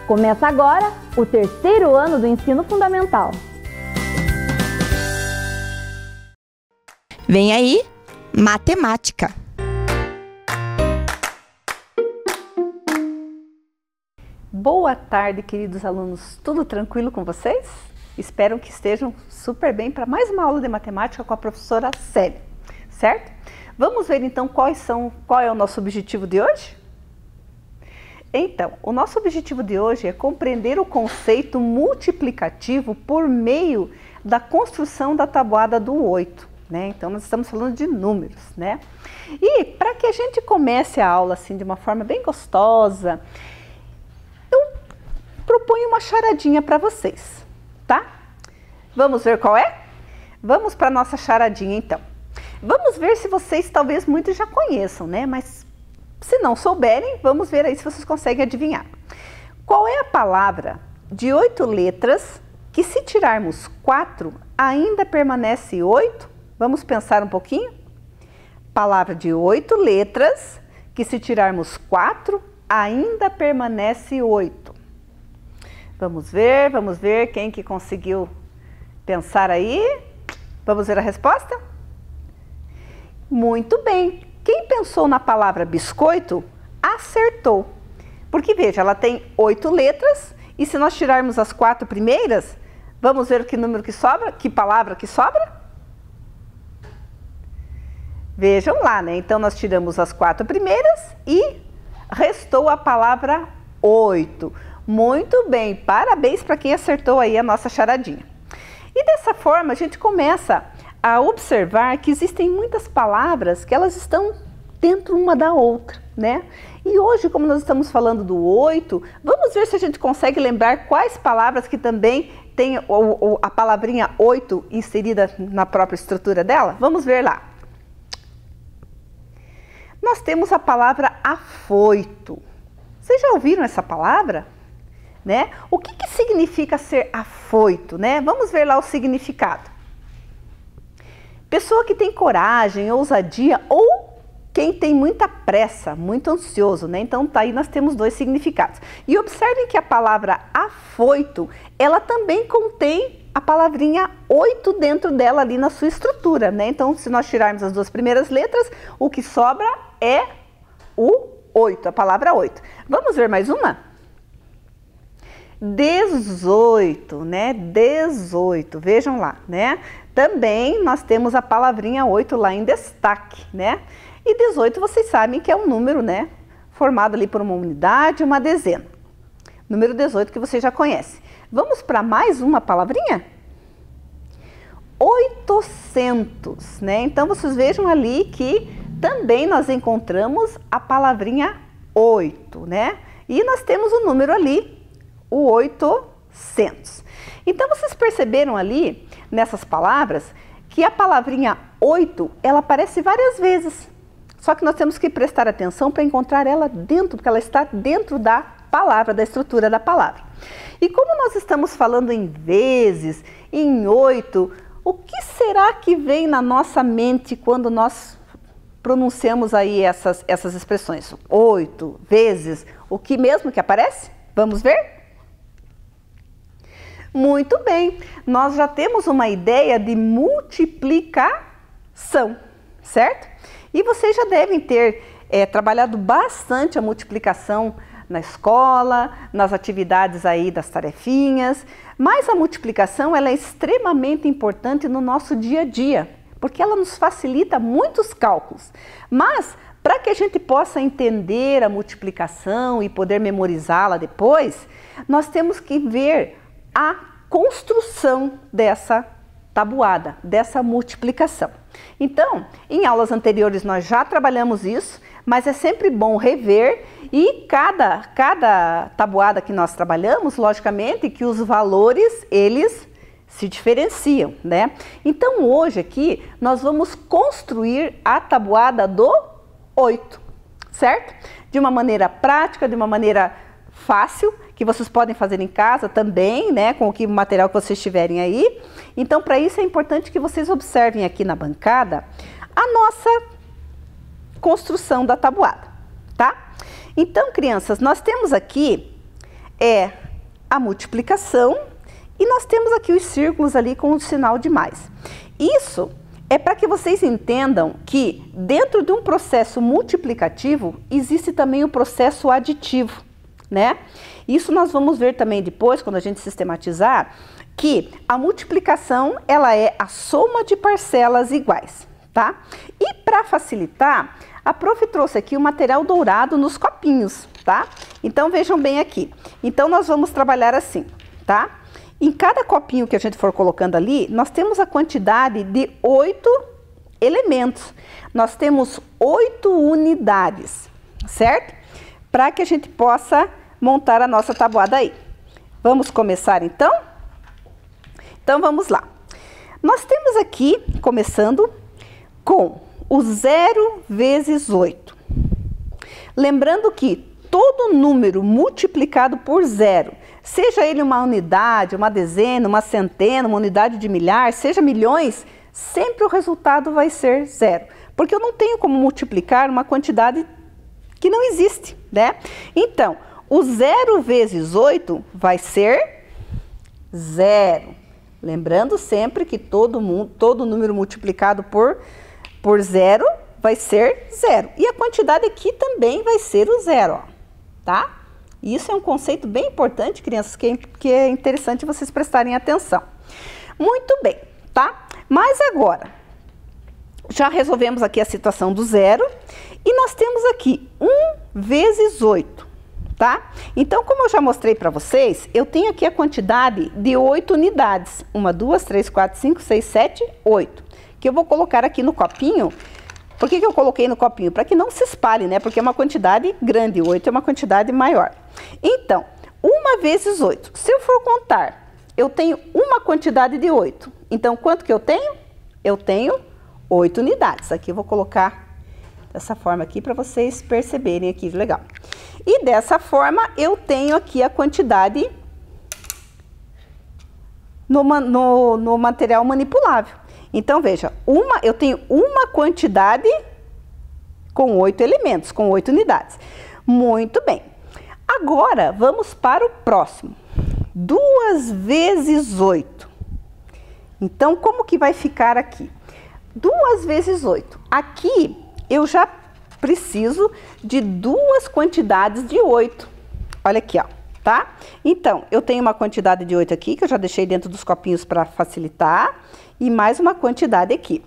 Começa agora o terceiro ano do ensino fundamental. Vem aí, matemática. Boa tarde, queridos alunos. Tudo tranquilo com vocês? Espero que estejam super bem para mais uma aula de matemática com a professora Célia, certo? Vamos ver então qual é o nosso objetivo de hoje? Então, o nosso objetivo de hoje é compreender o conceito multiplicativo por meio da construção da tabuada do 8, né? Então, nós estamos falando de números, né? E para que a gente comece a aula assim de uma forma bem gostosa, eu proponho uma charadinha para vocês, tá? Vamos ver qual é? Vamos para a nossa charadinha então. Vamos ver se vocês talvez muitos já conheçam, né? Mas se não souberem, vamos ver aí se vocês conseguem adivinhar. Qual é a palavra de 8 letras que, se tirarmos 4, ainda permanece 8? Vamos pensar um pouquinho? Palavra de 8 letras que, se tirarmos 4, ainda permanece 8. Vamos ver quem que conseguiu pensar aí. Vamos ver a resposta? Muito bem. Quem pensou na palavra biscoito, acertou. Porque, veja, ela tem 8 letras e se nós tirarmos as 4 primeiras, vamos ver que número que sobra, que palavra que sobra? Vejam lá, né? Então, nós tiramos as 4 primeiras e restou a palavra 8. Muito bem, parabéns para quem acertou aí a nossa charadinha. E dessa forma, a gente começa a observar que existem muitas palavras que elas estão dentro uma da outra, né? E hoje, como nós estamos falando do 8, vamos ver se a gente consegue lembrar quais palavras que também tem a palavrinha 8 inserida na própria estrutura dela? Vamos ver lá. Nós temos a palavra afoito. Vocês já ouviram essa palavra? Né? O que significa ser afoito, né? Vamos ver lá o significado. Pessoa que tem coragem, ousadia ou quem tem muita pressa, muito ansioso, né? Então, tá aí nós temos 2 significados. E observem que a palavra afoito, ela também contém a palavrinha 8 dentro dela ali na sua estrutura, né? Então, se nós tirarmos as 2 primeiras letras, o que sobra é o 8, a palavra 8. Vamos ver mais uma? 18, né? 18, vejam lá, né? Também nós temos a palavrinha 8 lá em destaque, né? E 18 vocês sabem que é um número, né? Formado ali por uma unidade, uma dezena. Número 18 que vocês já conhecem. Vamos para mais uma palavrinha? 800, né? Então vocês vejam ali que também nós encontramos a palavrinha 8, né? E nós temos o número ali, o 800. Então vocês perceberam ali nessas palavras que a palavrinha 8, ela aparece várias vezes. Só que nós temos que prestar atenção para encontrar ela dentro, porque ela está dentro da palavra, da estrutura da palavra. E como nós estamos falando em vezes, em 8, o que será que vem na nossa mente quando nós pronunciamos aí essas expressões? 8, vezes, o que mesmo que aparece? Vamos ver? Muito bem, nós já temos uma ideia de multiplicação, certo? E vocês já devem ter trabalhado bastante a multiplicação na escola, nas atividades aí das tarefinhas, mas a multiplicação ela é extremamente importante no nosso dia a dia, porque ela nos facilita muitos cálculos. Mas para que a gente possa entender a multiplicação e poder memorizá-la depois, nós temos que ver a construção dessa tabuada, dessa multiplicação. Então, em aulas anteriores nós já trabalhamos isso, mas é sempre bom rever e cada tabuada que nós trabalhamos, logicamente que os valores, eles se diferenciam, né? Então, hoje aqui, nós vamos construir a tabuada do 8, certo? De uma maneira prática, de uma maneira fácil, que vocês podem fazer em casa também, né, com o material que vocês tiverem aí. Então, para isso é importante que vocês observem aqui na bancada a nossa construção da tabuada, tá? Então, crianças, nós temos aqui é a multiplicação e nós temos aqui os círculos ali com o sinal de mais. Isso é para que vocês entendam que dentro de um processo multiplicativo existe também o processo aditivo, né? Isso nós vamos ver também depois, quando a gente sistematizar, que a multiplicação ela é a soma de parcelas iguais, tá? E para facilitar, a prof trouxe aqui o material dourado nos copinhos, tá? Então vejam bem aqui. Então nós vamos trabalhar assim, tá? Em cada copinho que a gente for colocando ali, nós temos a quantidade de 8 elementos. Nós temos 8 unidades, certo? Para que a gente possa montar a nossa tabuada aí. Vamos começar então? Então vamos lá. Nós temos aqui, começando com o 0 vezes 8. Lembrando que todo número multiplicado por 0, seja ele uma unidade, uma dezena, uma centena, uma unidade de milhar, seja milhões, sempre o resultado vai ser 0. Porque eu não tenho como multiplicar uma quantidade que não existe, né? Então, o 0 vezes 8 vai ser 0. Lembrando sempre que todo número multiplicado por 0 vai ser 0. E a quantidade aqui também vai ser o 0, ó, tá? Isso é um conceito bem importante, crianças, que é interessante vocês prestarem atenção. Muito bem, tá? Mas agora, já resolvemos aqui a situação do 0 e nós temos aqui 1 vezes 8, tá? Então, como eu já mostrei para vocês, eu tenho aqui a quantidade de 8 unidades. 1, 2, 3, 4, 5, 6, 7, 8. Que eu vou colocar aqui no copinho. Por que eu coloquei no copinho? Para que não se espalhe, né? Porque é uma quantidade grande, 8 é uma quantidade maior. Então, 1 vezes 8. Se eu for contar, eu tenho uma quantidade de 8. Então, quanto que eu tenho? Eu tenho 8 unidades. Aqui eu vou colocar dessa forma aqui para vocês perceberem aqui, legal. E dessa forma, eu tenho aqui a quantidade no material manipulável. Então, veja, eu tenho uma quantidade com 8 elementos, com 8 unidades. Muito bem. Agora, vamos para o próximo. 2 vezes 8. Então, como que vai ficar aqui? 2 vezes 8. Aqui, eu já preciso de 2 quantidades de 8. Olha aqui, ó, tá? Então, eu tenho uma quantidade de 8 aqui, que eu já deixei dentro dos copinhos para facilitar. E mais uma quantidade aqui.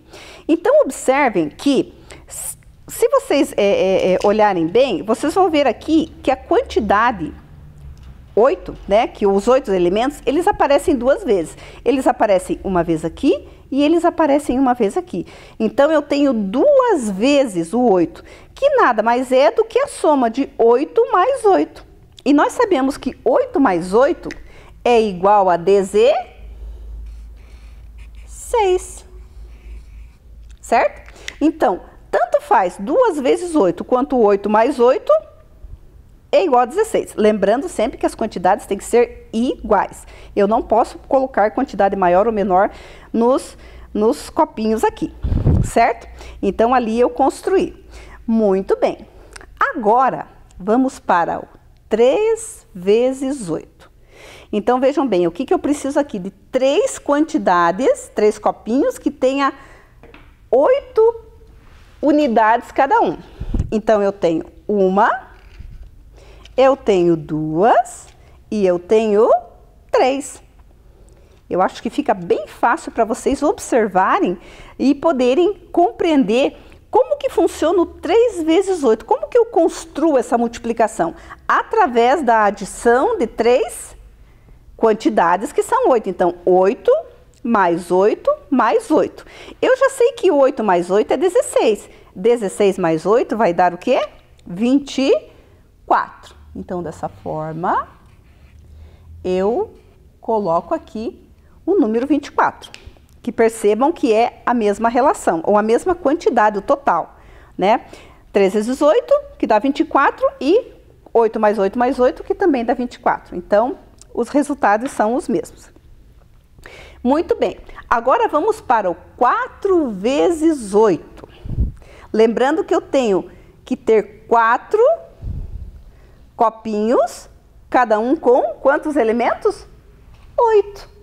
Então, observem que, se vocês olharem bem, vocês vão ver aqui que a quantidade 8, né, que os 8 elementos, eles aparecem 2 vezes. Eles aparecem uma vez aqui e eles aparecem uma vez aqui. Então, eu tenho 2 vezes o 8, que nada mais é do que a soma de 8 mais 8. E nós sabemos que 8 mais 8 é igual a 16. Certo? Então, tanto faz 2 vezes 8 quanto 8 mais 8 é igual a 16. Lembrando sempre que as quantidades têm que ser iguais. Eu não posso colocar quantidade maior ou menor nos copinhos aqui, certo? Então, ali eu construí. Muito bem. Agora, vamos para o 3 vezes 8. Então, vejam bem, o que eu preciso aqui? De 3 quantidades, 3 copinhos que tenha 8 unidades cada um. Então, eu tenho 1, eu tenho 2 e eu tenho 3. Eu acho que fica bem fácil para vocês observarem e poderem compreender como que funciona o 3 vezes 8. Como que eu construo essa multiplicação? Através da adição de 3 quantidades que são 8. Então, 8 mais 8 mais 8. Eu já sei que 8 mais 8 é 16. 16 mais 8 vai dar o quê? 24. Então, dessa forma, eu coloco aqui o número 24. Que percebam que é a mesma relação, ou a mesma quantidade, o total, né? 3 vezes 8, que dá 24, e 8 mais 8 mais 8, que também dá 24. Então, os resultados são os mesmos. Muito bem. Agora, vamos para o 4 vezes 8. Lembrando que eu tenho que ter 4 copinhos cada um com quantos elementos? 8.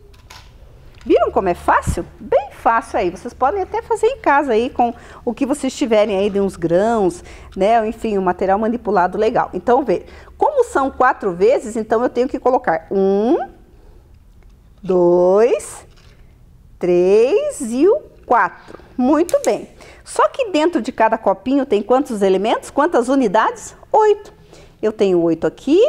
Viram como é fácil? Bem fácil aí. Vocês podem até fazer em casa aí com o que vocês tiverem aí de uns grãos, né? Enfim, um material manipulado legal. Então, vê, como são 4 vezes, então eu tenho que colocar 1, 2, 3 e o 4. Muito bem. Só que dentro de cada copinho tem quantos elementos? Quantas unidades? 8. Eu tenho 8 aqui,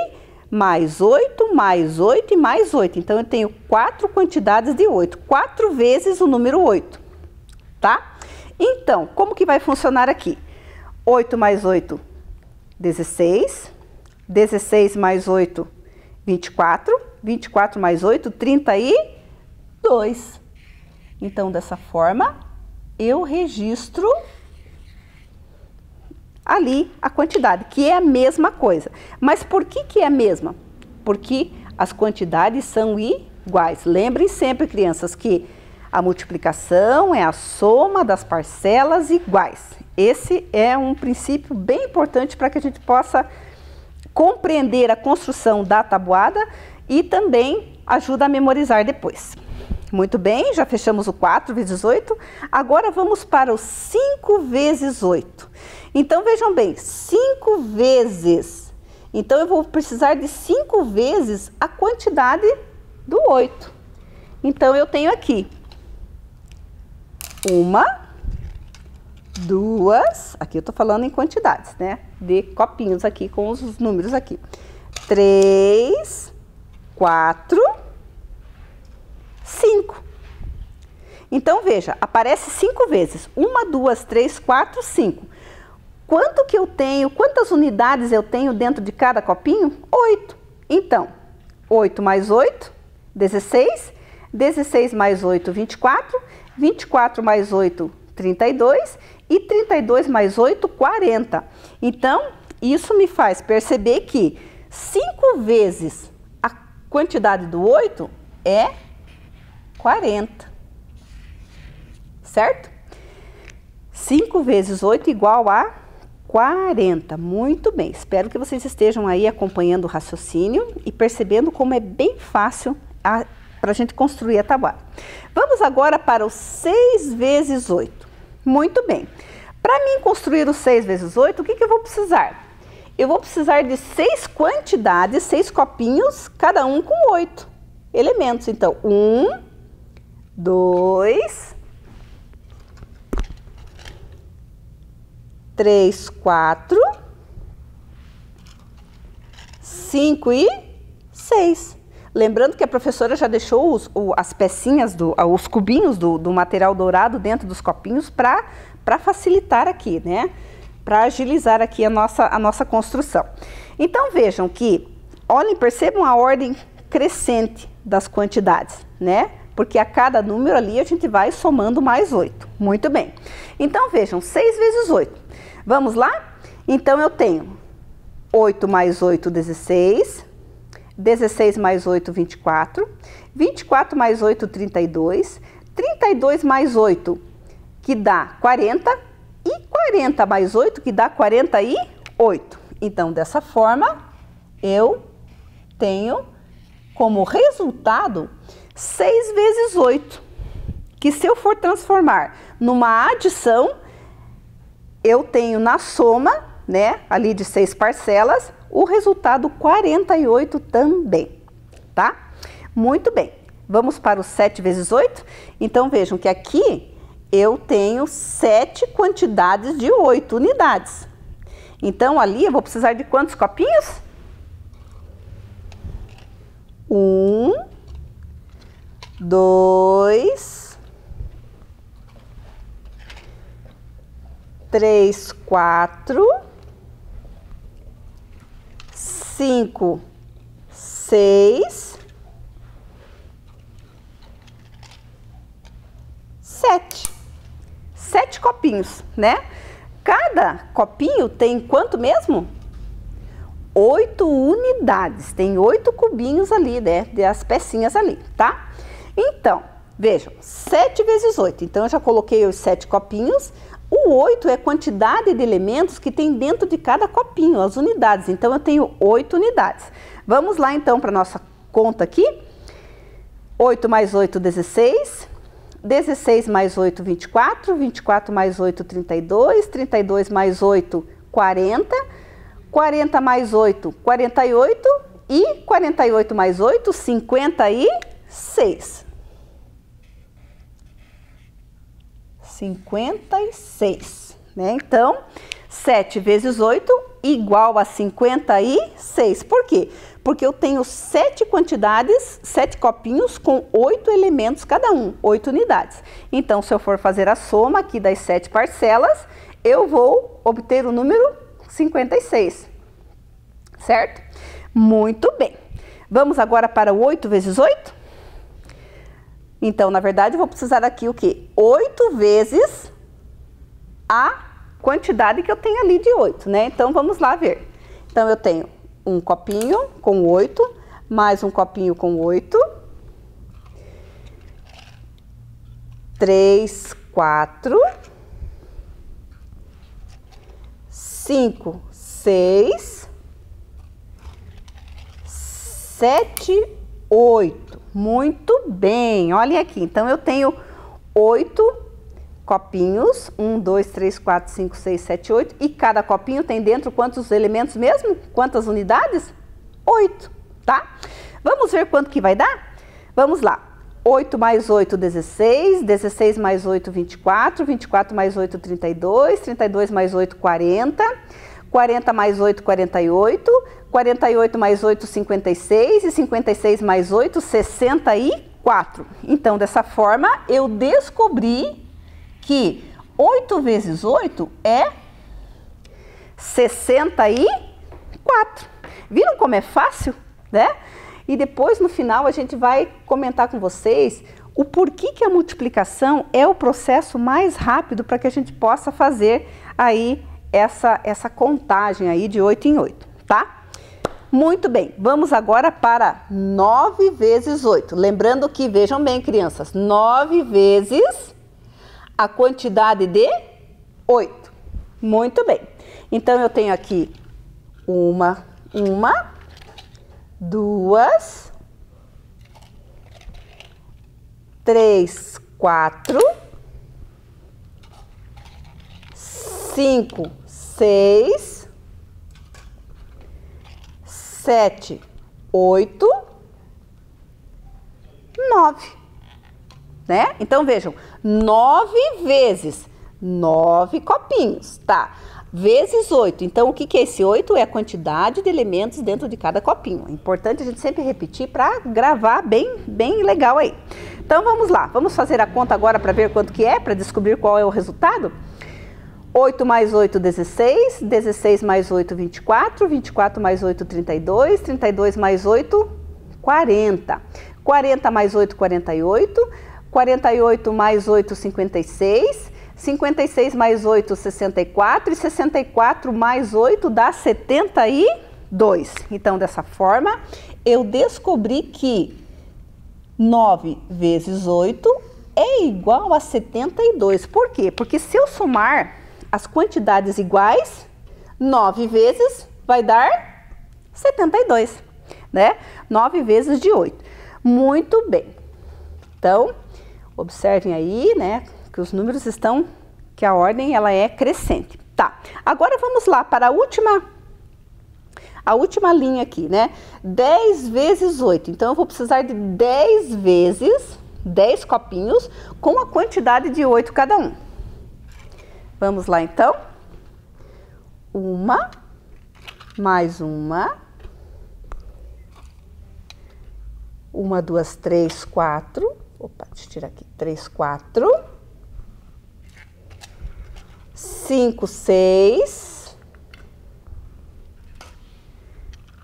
mais 8, mais 8 e mais 8. Então, eu tenho 4 quantidades de 8. 4 vezes o número 8, tá? Então, como que vai funcionar aqui? 8 mais 8, 16. 16 mais 8, 24. 24 mais 8, 32. Então, dessa forma, eu registro ali a quantidade, que é a mesma coisa. Mas por que é a mesma? Porque as quantidades são iguais. Lembrem sempre, crianças, que a multiplicação é a soma das parcelas iguais. Esse é um princípio bem importante para que a gente possa compreender a construção da tabuada e também ajuda a memorizar depois. Muito bem, já fechamos o 4 vezes 8. Agora vamos para o 5 vezes 8. Então, vejam bem, 5 vezes. Então, eu vou precisar de 5 vezes a quantidade do 8. Então, eu tenho aqui 1, 2, aqui eu tô falando em quantidades, né? De copinhos aqui com os números aqui. 3, 4, 5. Então, veja, aparece 5 vezes. 1, 2, 3, 4, 5. Quanto que eu tenho, quantas unidades eu tenho dentro de cada copinho? 8. Então, 8 mais 8, 16. 16 mais 8, 24. 24 mais 8, 32. E 32 mais 8, 40. Então, isso me faz perceber que 5 vezes a quantidade do 8 é 40. Certo? 5 vezes 8 igual a 40. Muito bem. Espero que vocês estejam aí acompanhando o raciocínio e percebendo como é bem fácil para a gente construir a tabuada. Vamos agora para o 6 vezes 8. Muito bem. Para mim construir o 6 vezes 8, o que eu vou precisar? Eu vou precisar de 6 quantidades, 6 copinhos, cada um com 8 elementos. Então, 1, 2, 3, 4, 5 e 6. Lembrando que a professora já deixou as pecinhas, os cubinhos do material dourado dentro dos copinhos para facilitar aqui, né? Para agilizar aqui a nossa construção. Então, vejam que, olhem, percebam a ordem crescente das quantidades, né? Porque a cada número ali a gente vai somando mais 8. Muito bem. Então, vejam, 6 vezes 8. Vamos lá? Então, eu tenho 8 mais 8, 16. 16 mais 8, 24. 24 mais 8, 32. 32 mais 8, que dá 40. E 40 mais 8, que dá 48. Então, dessa forma, eu tenho como resultado 6 vezes 8. Que se eu for transformar numa adição, eu tenho na soma, né, ali de 6 parcelas, o resultado 48 também, tá? Muito bem. Vamos para o 7 vezes 8? Então, vejam que aqui eu tenho 7 quantidades de 8 unidades. Então, ali eu vou precisar de quantos copinhos? 1, 2, 3, 4, 5, 6, 7. 7 copinhos, né? Cada copinho tem quanto mesmo? 8 unidades. Tem 8 cubinhos ali, né? Das pecinhas ali, tá? Então, vejam, 7 vezes 8. Então, eu já coloquei os 7 copinhos. O 8 é a quantidade de elementos que tem dentro de cada copinho, as unidades. Então, eu tenho 8 unidades. Vamos lá então para nossa conta aqui. 8 mais 8, 16. 16 mais 8, 24. 24 mais 8, 32. 32 mais 8, 40. 40 mais 8, 48. E 48 mais 8, 56. 56, né? Então, 7 vezes 8 igual a 56. Por quê? Porque eu tenho 7 quantidades, 7 copinhos com 8 elementos cada um, 8 unidades. Então, se eu for fazer a soma aqui das 7 parcelas, eu vou obter o número 56, certo? Muito bem. Vamos agora para o 8 vezes 8? Então, na verdade, eu vou precisar aqui o quê? 8 vezes a quantidade que eu tenho ali de 8, né? Então, vamos lá ver. Então, eu tenho um copinho com 8, mais um copinho com 8. 3, 4. 5, 6. 7, 8. Muito bem, olhem aqui. Então, eu tenho 8 copinhos. 1, 2, 3, 4, 5, 6, 7, 8. E cada copinho tem dentro quantos elementos mesmo? Quantas unidades? 8, tá? Vamos ver quanto que vai dar? Vamos lá. 8 mais 8, 16. 16 mais 8, 24. 24 mais 8, 32. 32 mais 8, 40. 40 mais 8, 48. 48 mais 8, 56, e 56 mais 8, 64. Então, dessa forma, eu descobri que 8 vezes 8 é 64. Viram como é fácil, né? E depois, no final, a gente vai comentar com vocês o porquê que a multiplicação é o processo mais rápido para que a gente possa fazer aí essa contagem aí de 8 em 8, tá? Muito bem, vamos agora para 9 vezes 8. Lembrando que, vejam bem, crianças, 9 vezes a quantidade de 8. Muito bem. Então, eu tenho aqui uma, 2, 3, 4, 5, 6, 7, 8, 9, né? Então, vejam, 9 vezes 9 copinhos, tá? Vezes 8. Então, o que que é esse 8? É a quantidade de elementos dentro de cada copinho. É importante a gente sempre repetir para gravar bem legal aí. Então, vamos lá. Vamos fazer a conta agora para ver quanto que é, para descobrir qual é o resultado? 8 mais 8, 16. 16 mais 8, 24. 24 mais 8, 32. 32 mais 8, 40. 40 mais 8, 48. 48 mais 8, 56. 56 mais 8, 64. E 64 mais 8 dá 72. Então, dessa forma, eu descobri que 9 vezes 8 é igual a 72. Por quê? Porque se eu somar as quantidades iguais, 9 vezes vai dar 72, né? 9 vezes de 8. Muito bem. Então, observem aí, né, que os números estão, que a ordem ela é crescente. Tá, agora vamos lá para a última linha aqui, né? 10 vezes 8. Então, eu vou precisar de 10 vezes 10 copinhos com a quantidade de 8 cada um. Vamos lá, então. 1, mais 1. 1, 2, 3, 4. Opa, deixa eu tirar aqui. 3, 4. 5, 6.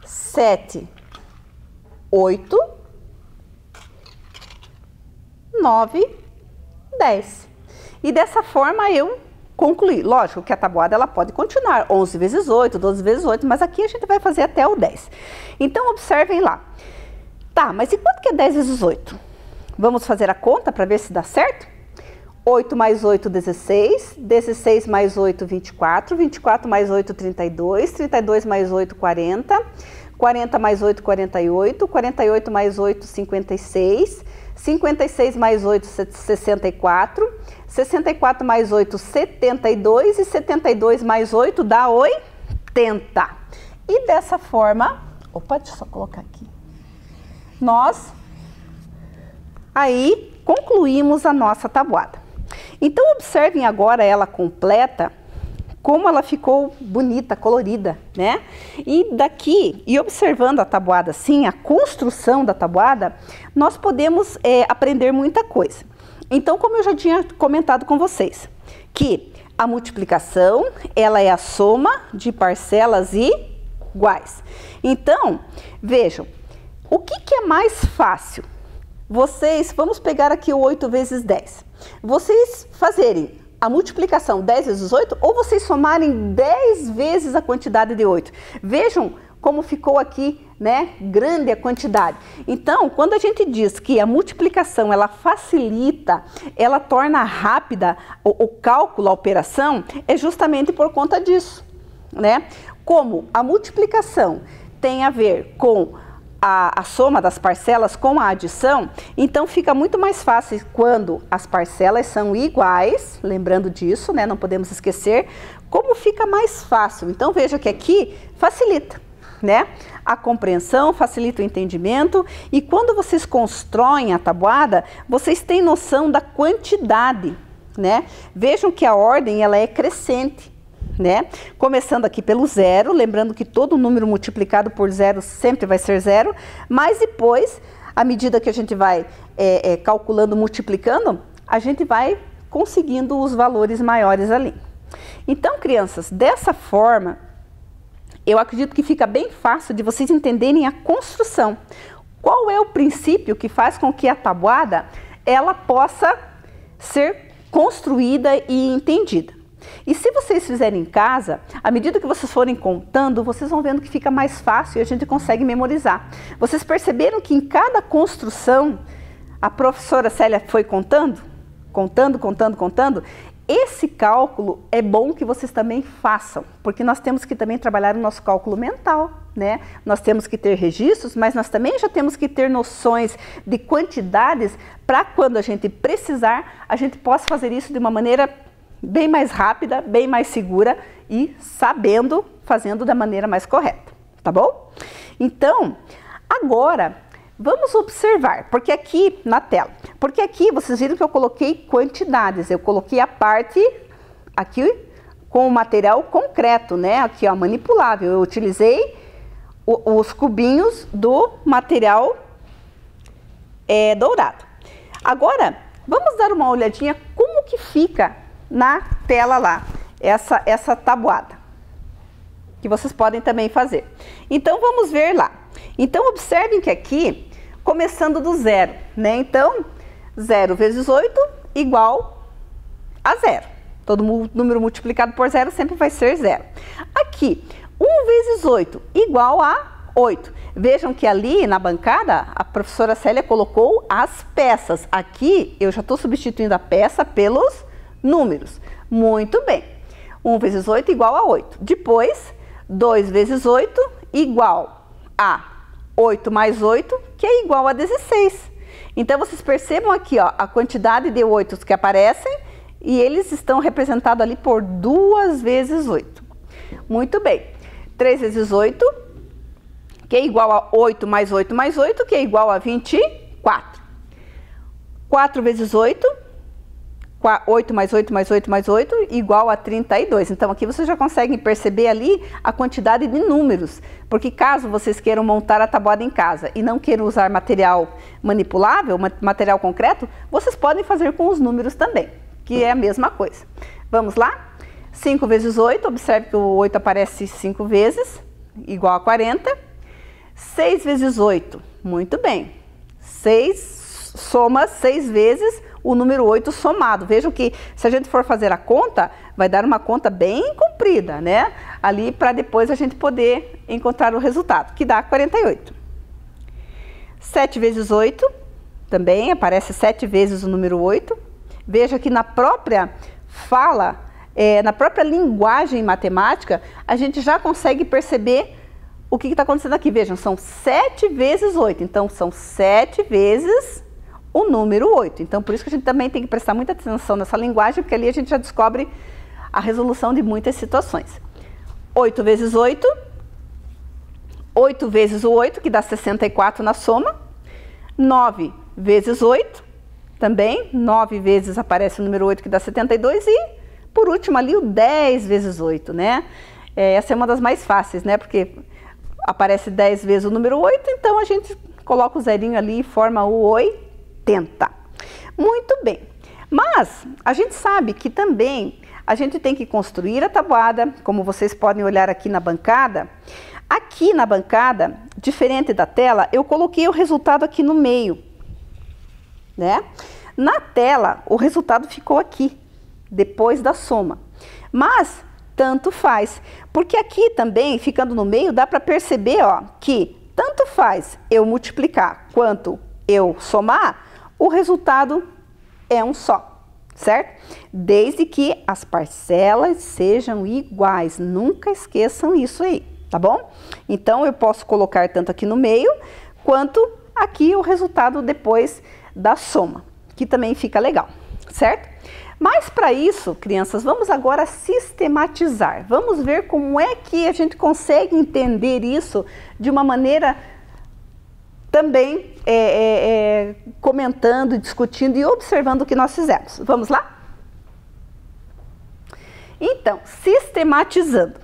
7, 8. 9, 10. E dessa forma eu concluí. Lógico que a tabuada ela pode continuar 11 vezes 8, 12 vezes 8, mas aqui a gente vai fazer até o 10. Então, observem lá. Tá, mas e quanto que é 10 vezes 8? Vamos fazer a conta para ver se dá certo? 8 mais 8, 16. 16 mais 8, 24. 24 mais 8, 32. 32 mais 8, 40. 40 mais 8, 48. 48 mais 8, 56. 56 mais 8, 64. 64 mais 8, 72. E 72 mais 8 dá 80. E dessa forma, opa, deixa eu só colocar aqui. Nós aí concluímos a nossa tabuada. Então observem agora ela completa, como ela ficou bonita, colorida, né? E daqui, e observando a tabuada assim, a construção da tabuada, nós podemos aprender muita coisa. Então, como eu já tinha comentado com vocês, que a multiplicação, ela é a soma de parcelas iguais. Então, vejam, o que é mais fácil? Vocês, vamos pegar aqui o 8 vezes 10. Vocês fazerem a multiplicação 10 vezes 8 ou vocês somarem 10 vezes a quantidade de 8. Vejam como ficou aqui, né, grande a quantidade. Então, quando a gente diz que a multiplicação, ela facilita, ela torna rápida o cálculo, a operação, é justamente por conta disso, né? Como a multiplicação tem a ver com a soma das parcelas com a adição, então fica muito mais fácil quando as parcelas são iguais, lembrando disso, né, não podemos esquecer, como fica mais fácil. Então veja que aqui facilita, né, a compreensão, facilita o entendimento, e quando vocês constroem a tabuada, vocês têm noção da quantidade, né? Vejam que a ordem ela é crescente, né? Começando aqui pelo zero, lembrando que todo número multiplicado por zero sempre vai ser zero, mas depois, à medida que a gente vai calculando, multiplicando, a gente vai conseguindo os valores maiores ali. Então, crianças, dessa forma, eu acredito que fica bem fácil de vocês entenderem a construção. Qual é o princípio que faz com que a tabuada ela possa ser construída e entendida? E se vocês fizerem em casa, à medida que vocês forem contando, vocês vão vendo que fica mais fácil e a gente consegue memorizar. Vocês perceberam que em cada construção, a professora Célia foi contando? Esse cálculo é bom que vocês também façam, porque nós temos que também trabalhar o nosso cálculo mental, né? Nós temos que ter registros, mas nós também já temos que ter noções de quantidades para quando a gente precisar, a gente possa fazer isso de uma maneira bem mais rápida, bem mais segura e sabendo, fazendo da maneira mais correta, tá bom? Então, agora, vamos observar, porque aqui na tela, porque aqui vocês viram que eu coloquei quantidades, eu coloquei a parte aqui com o material concreto, né? Aqui ó, manipulável, eu utilizei os cubinhos do material dourado. Agora, vamos dar uma olhadinha como que fica na tela lá, essa tabuada, que vocês podem também fazer. Então, vamos ver lá. Então, observem que aqui, começando do zero, né? Então, 0 vezes 8 igual a zero. Todo número multiplicado por zero sempre vai ser zero. Aqui, 1 vezes 8 igual a 8. Vejam que ali na bancada, a professora Célia colocou as peças. Aqui, eu já estou substituindo a peça pelos números. Muito bem. 1 vezes 8 igual a 8. Depois, 2 vezes 8 igual a 8 mais 8, que é igual a 16. Então, vocês percebam aqui ó, a quantidade de 8 que aparecem e eles estão representados ali por 2 vezes 8. Muito bem. 3 vezes 8, que é igual a 8 mais 8 mais 8, que é igual a 24. 4 vezes 8, 8 mais 8 mais 8 mais 8 igual a 32. Então, aqui vocês já conseguem perceber ali a quantidade de números. Porque caso vocês queiram montar a tabuada em casa e não queiram usar material manipulável, material concreto, vocês podem fazer com os números também, que é a mesma coisa. Vamos lá? 5 vezes 8, observe que o 8 aparece 5 vezes, igual a 40. 6 vezes 8, muito bem. 6 soma 6 vezes o número 8 somado. Vejam que se a gente for fazer a conta, vai dar uma conta bem comprida, né? Ali para depois a gente poder encontrar o resultado, que dá 48. 7 vezes 8, também aparece 7 vezes o número 8. Veja que na própria fala, na própria linguagem matemática, a gente já consegue perceber o que está acontecendo aqui? Vejam, são 7 vezes 8. Então, são 7 vezes o número 8. Então, por isso que a gente também tem que prestar muita atenção nessa linguagem, porque ali a gente já descobre a resolução de muitas situações. 8 vezes 8. 8 vezes o 8, que dá 64 na soma. 9 vezes 8, também. 9 vezes aparece o número 8, que dá 72. E, por último, ali o 10 vezes 8, né? Essa é uma das mais fáceis, né? Porque aparece 10 vezes o número 8, então a gente coloca o zerinho ali e forma o 80. Muito bem. Mas a gente sabe que também a gente tem que construir a tabuada, como vocês podem olhar aqui na bancada. Aqui na bancada, diferente da tela, eu coloquei o resultado aqui no meio, né? Na tela, o resultado ficou aqui, depois da soma. Mas tanto faz, porque aqui também, ficando no meio, dá para perceber, ó, que tanto faz eu multiplicar quanto eu somar, o resultado é um só, certo? Desde que as parcelas sejam iguais, nunca esqueçam isso aí, tá bom? Então, eu posso colocar tanto aqui no meio, quanto aqui o resultado depois da soma, que também fica legal, certo? Mas para isso, crianças, vamos agora sistematizar. Vamos ver como é que a gente consegue entender isso de uma maneira também comentando, discutindo e observando o que nós fizemos. Vamos lá? Então, sistematizando.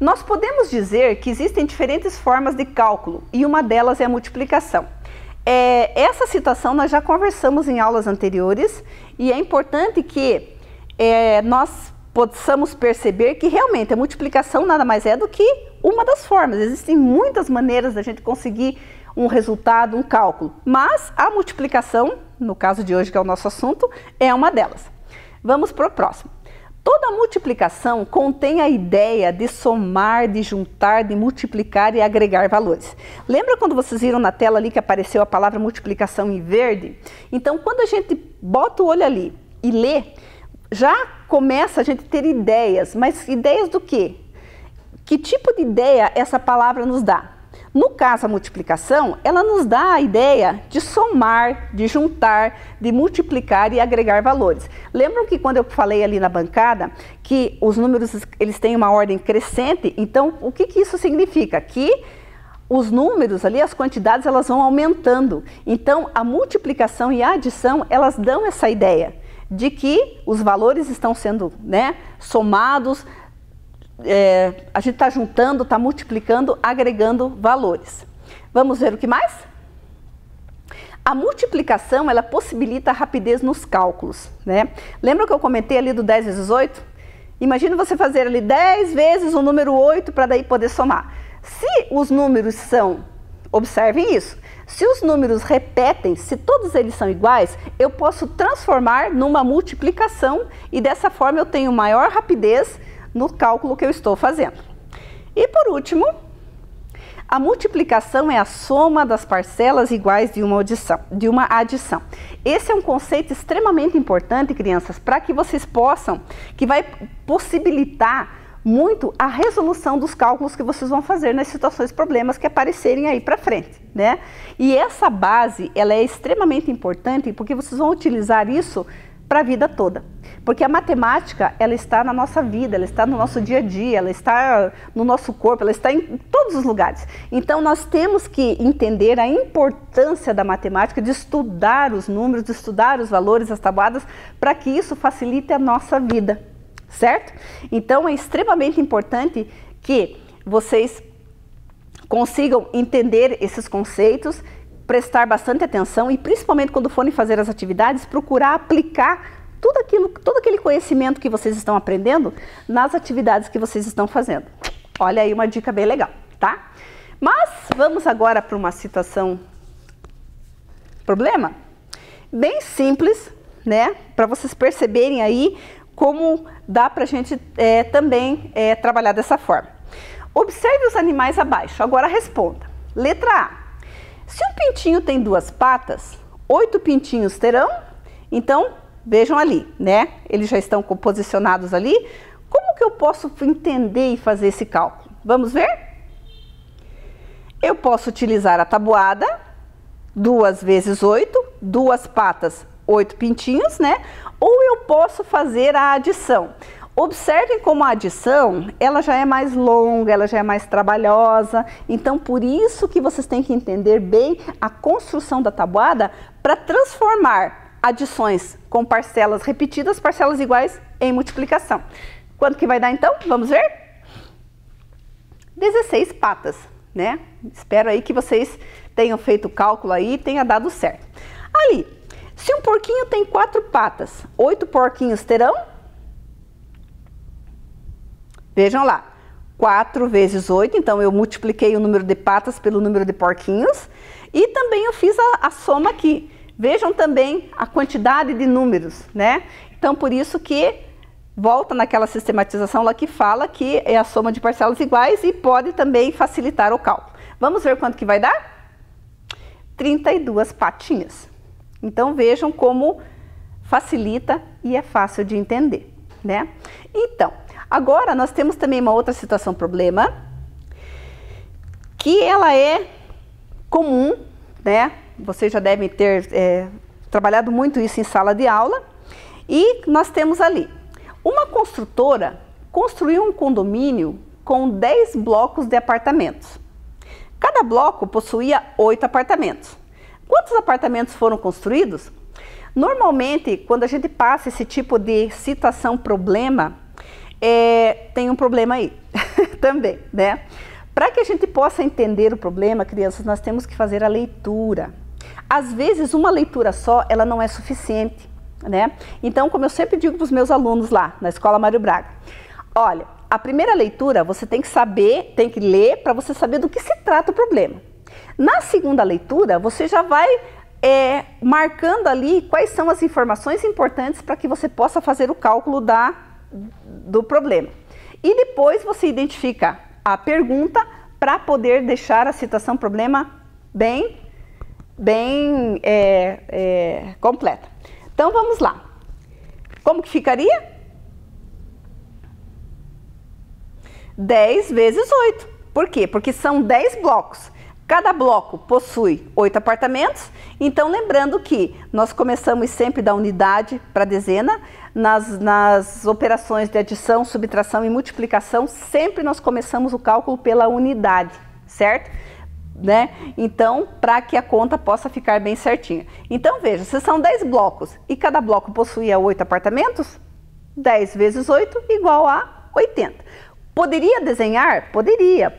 Nós podemos dizer que existem diferentes formas de cálculo e uma delas é a multiplicação. Essa situação nós já conversamos em aulas anteriores e é importante que nós possamos perceber que realmente a multiplicação nada mais é do que uma das formas. Existem muitas maneiras da gente conseguir um resultado, um cálculo, mas a multiplicação, no caso de hoje que é o nosso assunto, é uma delas. Vamos para o próximo. Toda multiplicação contém a ideia de somar, de juntar, de multiplicar e agregar valores. Lembra quando vocês viram na tela ali que apareceu a palavra multiplicação em verde? Então, quando a gente bota o olho ali e lê, já começa a gente ter ideias, mas ideias do quê? Que tipo de ideia essa palavra nos dá? No caso, a multiplicação, ela nos dá a ideia de somar, de juntar, de multiplicar e agregar valores. Lembram que quando eu falei ali na bancada que os números eles têm uma ordem crescente? Então, o que isso significa? Que os números ali, as quantidades, elas vão aumentando. Então, a multiplicação e a adição, elas dão essa ideia de que os valores estão sendo, né, somados, a gente está juntando, está multiplicando, agregando valores. Vamos ver o que mais? A multiplicação, ela possibilita a rapidez nos cálculos, né? Lembra que eu comentei ali do 10 vezes 8? Imagina você fazer ali 10 vezes o número 8 para daí poder somar. Se os números são, observem isso, se os números repetem, se todos eles são iguais, eu posso transformar numa multiplicação e dessa forma eu tenho maior rapidez no cálculo que eu estou fazendo. E por último, a multiplicação é a soma das parcelas iguais de uma adição. Esse é um conceito extremamente importante, crianças, para que vocês possam, que vai possibilitar muito a resolução dos cálculos que vocês vão fazer nas situações, problemas que aparecerem aí para frente, né? E essa base, ela é extremamente importante porque vocês vão utilizar isso para a vida toda. Porque a matemática, ela está na nossa vida, ela está no nosso dia a dia, ela está no nosso corpo, ela está em todos os lugares. Então, nós temos que entender a importância da matemática, de estudar os números, de estudar os valores, as tabuadas, para que isso facilite a nossa vida, certo? Então, é extremamente importante que vocês consigam entender esses conceitos, prestar bastante atenção e, principalmente quando forem fazer as atividades, procurar aplicar todo aquele conhecimento que vocês estão aprendendo nas atividades que vocês estão fazendo. Olha aí uma dica bem legal, tá? Mas vamos agora para uma situação problema bem simples, né? Para vocês perceberem aí como dá para a gente também trabalhar dessa forma. Observe os animais abaixo. Agora responda. Letra A. Se um pintinho tem 2 patas, 8 pintinhos terão? Então, vejam ali, né? Eles já estão posicionados ali. Como que eu posso entender e fazer esse cálculo? Vamos ver? Eu posso utilizar a tabuada, 2 vezes 8, 2 patas, 8 pintinhos, né? Ou eu posso fazer a adição. Observem como a adição, ela já é mais longa, ela já é mais trabalhosa, então por isso que vocês têm que entender bem a construção da tabuada para transformar adições com parcelas repetidas, parcelas iguais em multiplicação. Quanto que vai dar então? Vamos ver? 16 patas, né? Espero aí que vocês tenham feito o cálculo aí e tenha dado certo. Ali, se um porquinho tem 4 patas, 8 porquinhos terão? Vejam lá, 4 vezes 8, então eu multipliquei o número de patas pelo número de porquinhos e também eu fiz a soma aqui. Vejam também a quantidade de números, né? Então, por isso que volta naquela sistematização lá que fala que é a soma de parcelas iguais e pode também facilitar o cálculo. Vamos ver quanto que vai dar? 32 patinhas. Então, vejam como facilita e é fácil de entender, né? Então, agora nós temos também uma outra situação problema, que ela é comum, né? Vocês já devem ter trabalhado muito isso em sala de aula. E nós temos ali, uma construtora construiu um condomínio com 10 blocos de apartamentos. Cada bloco possuía 8 apartamentos. Quantos apartamentos foram construídos? Normalmente, quando a gente passa esse tipo de situação problema, tem um problema aí também, né? Para que a gente possa entender o problema, crianças, nós temos que fazer a leitura. Às vezes, uma leitura só, ela não é suficiente, né? Então, como eu sempre digo para os meus alunos lá, na Escola Mário Braga, olha, a primeira leitura você tem que saber, tem que ler para você saber do que se trata o problema. Na segunda leitura, você já vai marcando ali quais são as informações importantes para que você possa fazer o cálculo do problema. E depois você identifica a pergunta para poder deixar a situação problema bem completa. Então vamos lá. Como que ficaria? 10 vezes 8. Por quê? Porque são 10 blocos. Cada bloco possui 8 apartamentos, então lembrando que nós começamos sempre da unidade para a dezena, nas operações de adição, subtração e multiplicação, sempre nós começamos o cálculo pela unidade, certo? Né? Então, para que a conta possa ficar bem certinha. Então, veja, se são 10 blocos e cada bloco possuía 8 apartamentos, 10 vezes 8 igual a 80. Poderia desenhar? Poderia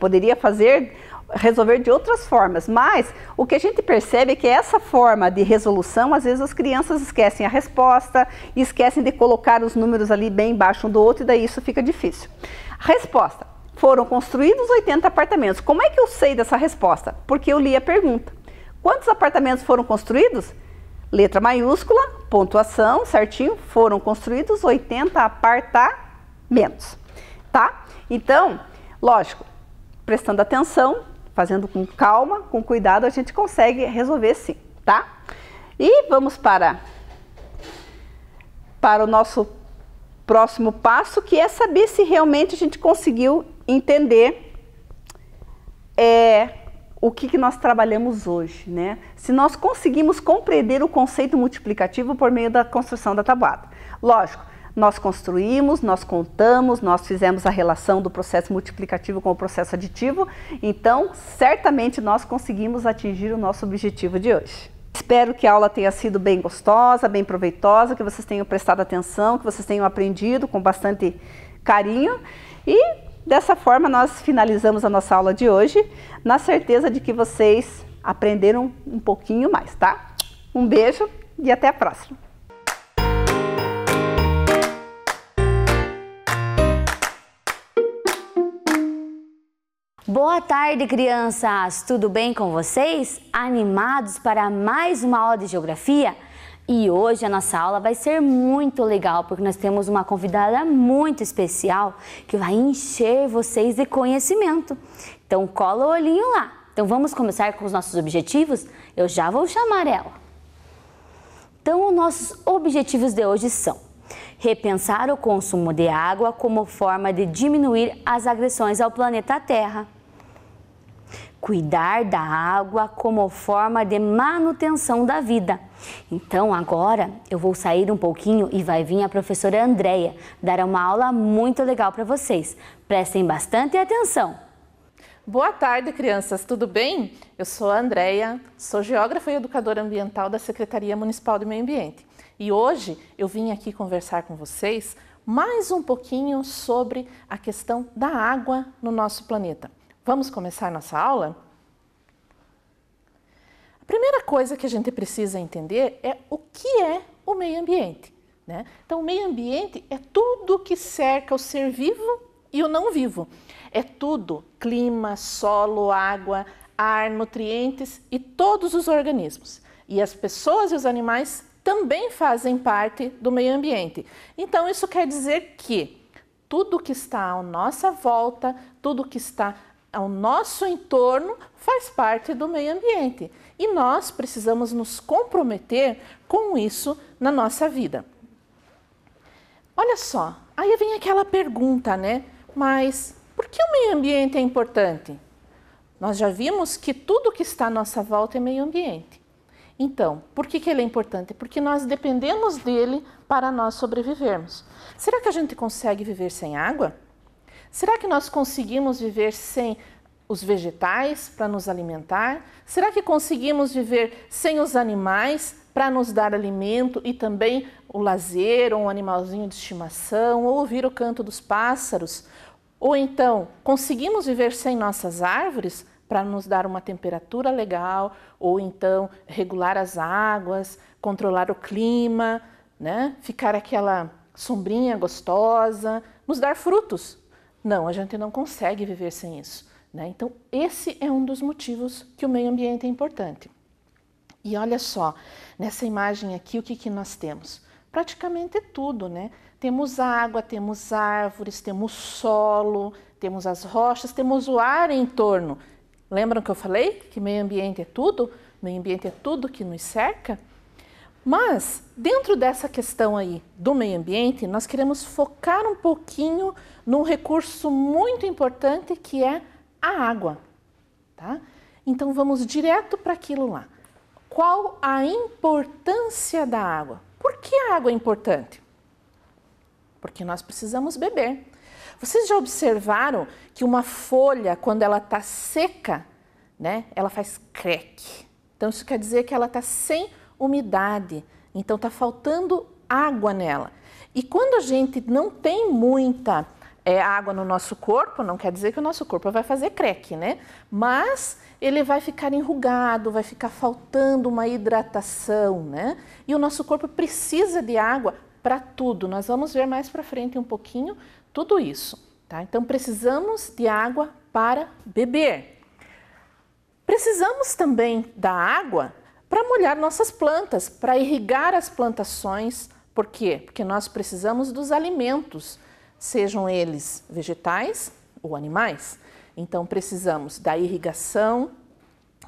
resolver de outras formas, mas o que a gente percebe é que essa forma de resolução, às vezes as crianças esquecem a resposta, esquecem de colocar os números ali bem embaixo um do outro e daí isso fica difícil. Resposta: foram construídos 80 apartamentos. Como é que eu sei dessa resposta? Porque eu li a pergunta. Quantos apartamentos foram construídos? Letra maiúscula, pontuação, certinho, foram construídos 80 apartamentos, tá? Então, lógico, prestando atenção, fazendo com calma, com cuidado, a gente consegue resolver sim, tá? E vamos para o nosso próximo passo, que é saber se realmente a gente conseguiu entender o que nós trabalhamos hoje, né? Se nós conseguimos compreender o conceito multiplicativo por meio da construção da tabuada. Lógico, nós construímos, nós contamos, nós fizemos a relação do processo multiplicativo com o processo aditivo, então certamente nós conseguimos atingir o nosso objetivo de hoje. Espero que a aula tenha sido bem gostosa, bem proveitosa, que vocês tenham prestado atenção, que vocês tenham aprendido com bastante carinho e dessa forma nós finalizamos a nossa aula de hoje, na certeza de que vocês aprenderam um pouquinho mais, tá? Um beijo e até a próxima! Boa tarde, crianças! Tudo bem com vocês? Animados para mais uma aula de geografia? E hoje a nossa aula vai ser muito legal, porque nós temos uma convidada muito especial que vai encher vocês de conhecimento. Então cola o olhinho lá. Então vamos começar com os nossos objetivos? Eu já vou chamar ela. Então os nossos objetivos de hoje são: repensar o consumo de água como forma de diminuir as agressões ao planeta Terra. cuidar da água como forma de manutenção da vida. Então agora eu vou sair um pouquinho e vai vir a professora Andréia dar uma aula muito legal para vocês. Prestem bastante atenção. Boa tarde, crianças, tudo bem? Eu sou a Andréia, sou geógrafa e educadora ambiental da Secretaria Municipal de Meio Ambiente. E hoje eu vim aqui conversar com vocês mais um pouquinho sobre a questão da água no nosso planeta. Vamos começar nossa aula? A primeira coisa que a gente precisa entender é o que é o meio ambiente, né? Então, o meio ambiente é tudo que cerca o ser vivo e o não vivo. É tudo: clima, solo, água, ar, nutrientes e todos os organismos. E as pessoas e os animais também fazem parte do meio ambiente. Então, isso quer dizer que tudo que está à nossa volta, tudo que está ao nosso entorno faz parte do meio ambiente. E nós precisamos nos comprometer com isso na nossa vida. Olha só, aí vem aquela pergunta, né? Mas por que o meio ambiente é importante? Nós já vimos que tudo que está à nossa volta é meio ambiente. Então, por que ele é importante? Porque nós dependemos dele para nós sobrevivermos. Será que a gente consegue viver sem água? Será que nós conseguimos viver sem os vegetais para nos alimentar? Será que conseguimos viver sem os animais para nos dar alimento e também o lazer, ou um animalzinho de estimação, ou ouvir o canto dos pássaros? Ou então, conseguimos viver sem nossas árvores para nos dar uma temperatura legal, ou então regular as águas, controlar o clima, né? Ficar aquela sombrinha gostosa, nos dar frutos? Não, a gente não consegue viver sem isso, né? Então, esse é um dos motivos que o meio ambiente é importante. E olha só, nessa imagem aqui, o que nós temos? Praticamente tudo, né? Temos água, temos árvores, temos solo, temos as rochas, temos o ar em torno. Lembram que eu falei que meio ambiente é tudo? Meio ambiente é tudo que nos cerca? Mas, dentro dessa questão aí do meio ambiente, nós queremos focar um pouquinho num recurso muito importante que é a água, tá? Então, vamos direto para aquilo lá. Qual a importância da água? Por que a água é importante? Porque nós precisamos beber. Vocês já observaram que uma folha, quando ela está seca, né, ela faz crack. Então, isso quer dizer que ela está sem umidade, então está faltando água nela. E quando a gente não tem muita água no nosso corpo, não quer dizer que o nosso corpo vai fazer crack, né? Mas ele vai ficar enrugado, vai ficar faltando uma hidratação, né? E o nosso corpo precisa de água para tudo. Nós vamos ver mais para frente um pouquinho tudo isso, tá? Então precisamos de água para beber. Precisamos também da água para molhar nossas plantas, para irrigar as plantações. Por quê? Porque nós precisamos dos alimentos, sejam eles vegetais ou animais. Então precisamos da irrigação,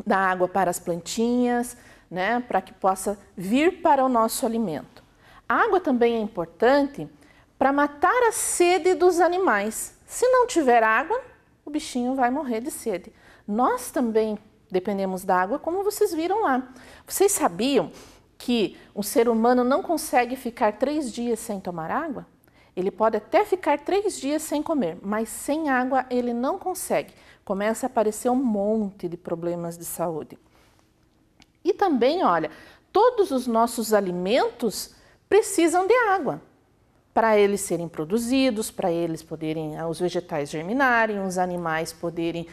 da água para as plantinhas, né, para que possa vir para o nosso alimento. A água também é importante para matar a sede dos animais. Se não tiver água, o bichinho vai morrer de sede. Nós também dependemos da água, como vocês viram lá. Vocês sabiam que um ser humano não consegue ficar 3 dias sem tomar água? Ele pode até ficar 3 dias sem comer, mas sem água ele não consegue. Começa a aparecer um monte de problemas de saúde. E também, olha, todos os nossos alimentos precisam de água para eles serem produzidos, para eles poderem, os vegetais germinarem, os animais poderem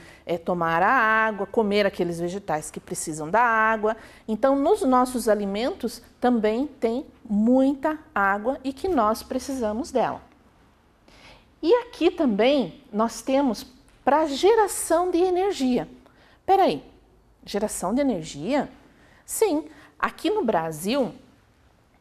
tomar a água, comer aqueles vegetais que precisam da água. Então, nos nossos alimentos também tem muita água e que nós precisamos dela. E aqui também nós temos para geração de energia. Espera aí, geração de energia? Sim, aqui no Brasil,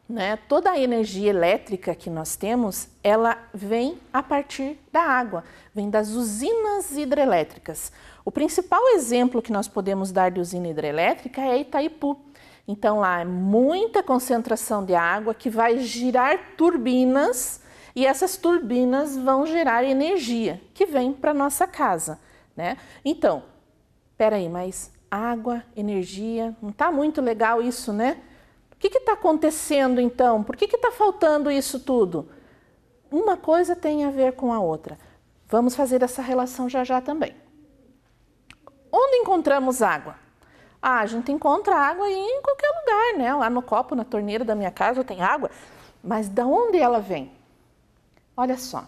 né, toda a energia elétrica que nós temos, ela vem a partir da água, vem das usinas hidrelétricas. O principal exemplo que nós podemos dar de usina hidrelétrica é Itaipu. Então lá é muita concentração de água que vai girar turbinas e essas turbinas vão gerar energia que vem para nossa casa, né? Então, peraí, mas água, energia, não está muito legal isso, né? O que está acontecendo então? Por que está faltando isso tudo? Uma coisa tem a ver com a outra. Vamos fazer essa relação já já também. Onde encontramos água? Ah, a gente encontra água em qualquer lugar, né? Lá no copo, na torneira da minha casa tem água. Mas de onde ela vem? Olha só.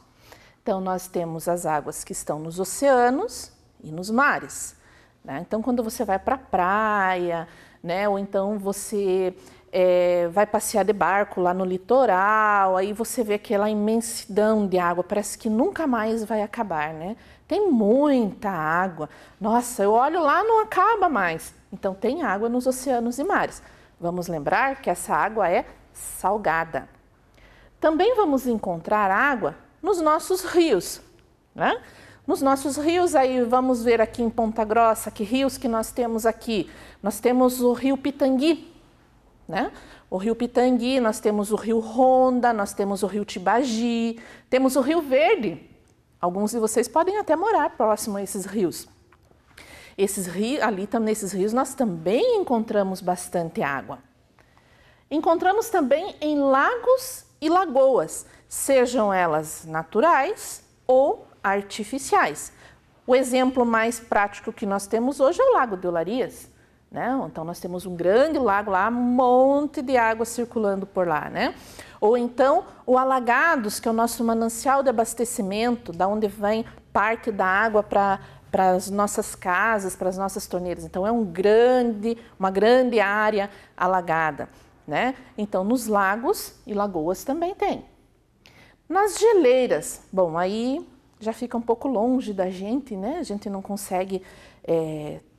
Então, nós temos as águas que estão nos oceanos e nos mares, né? Então, quando você vai para a praia, né? Ou então você vai passear de barco lá no litoral, aí você vê aquela imensidão de água, parece que nunca mais vai acabar, né? Tem muita água. Nossa, eu olho lá, não acaba mais. Então, tem água nos oceanos e mares. Vamos lembrar que essa água é salgada. Também vamos encontrar água nos nossos rios, né? Nos nossos rios, aí vamos ver aqui em Ponta Grossa, que rios que nós temos aqui. Nós temos o rio Pitangui, né? O rio Pitangui, nós temos o rio Ronda, nós temos o rio Tibagi, temos o rio Verde. Alguns de vocês podem até morar próximo a esses rios. Esses rios, nesses rios nós também encontramos bastante água. Encontramos também em lagos e lagoas, sejam elas naturais ou artificiais. O exemplo mais prático que nós temos hoje é o Lago de Olarias, né? Então nós temos um grande lago lá, um monte de água circulando por lá, né? Ou então o Alagados, que é o nosso manancial de abastecimento, da onde vem parte da água para as nossas casas, para as nossas torneiras. Então é uma grande área alagada, né? Então nos lagos e lagoas também tem. Nas geleiras, bom, aí já fica um pouco longe da gente, né? A gente não consegue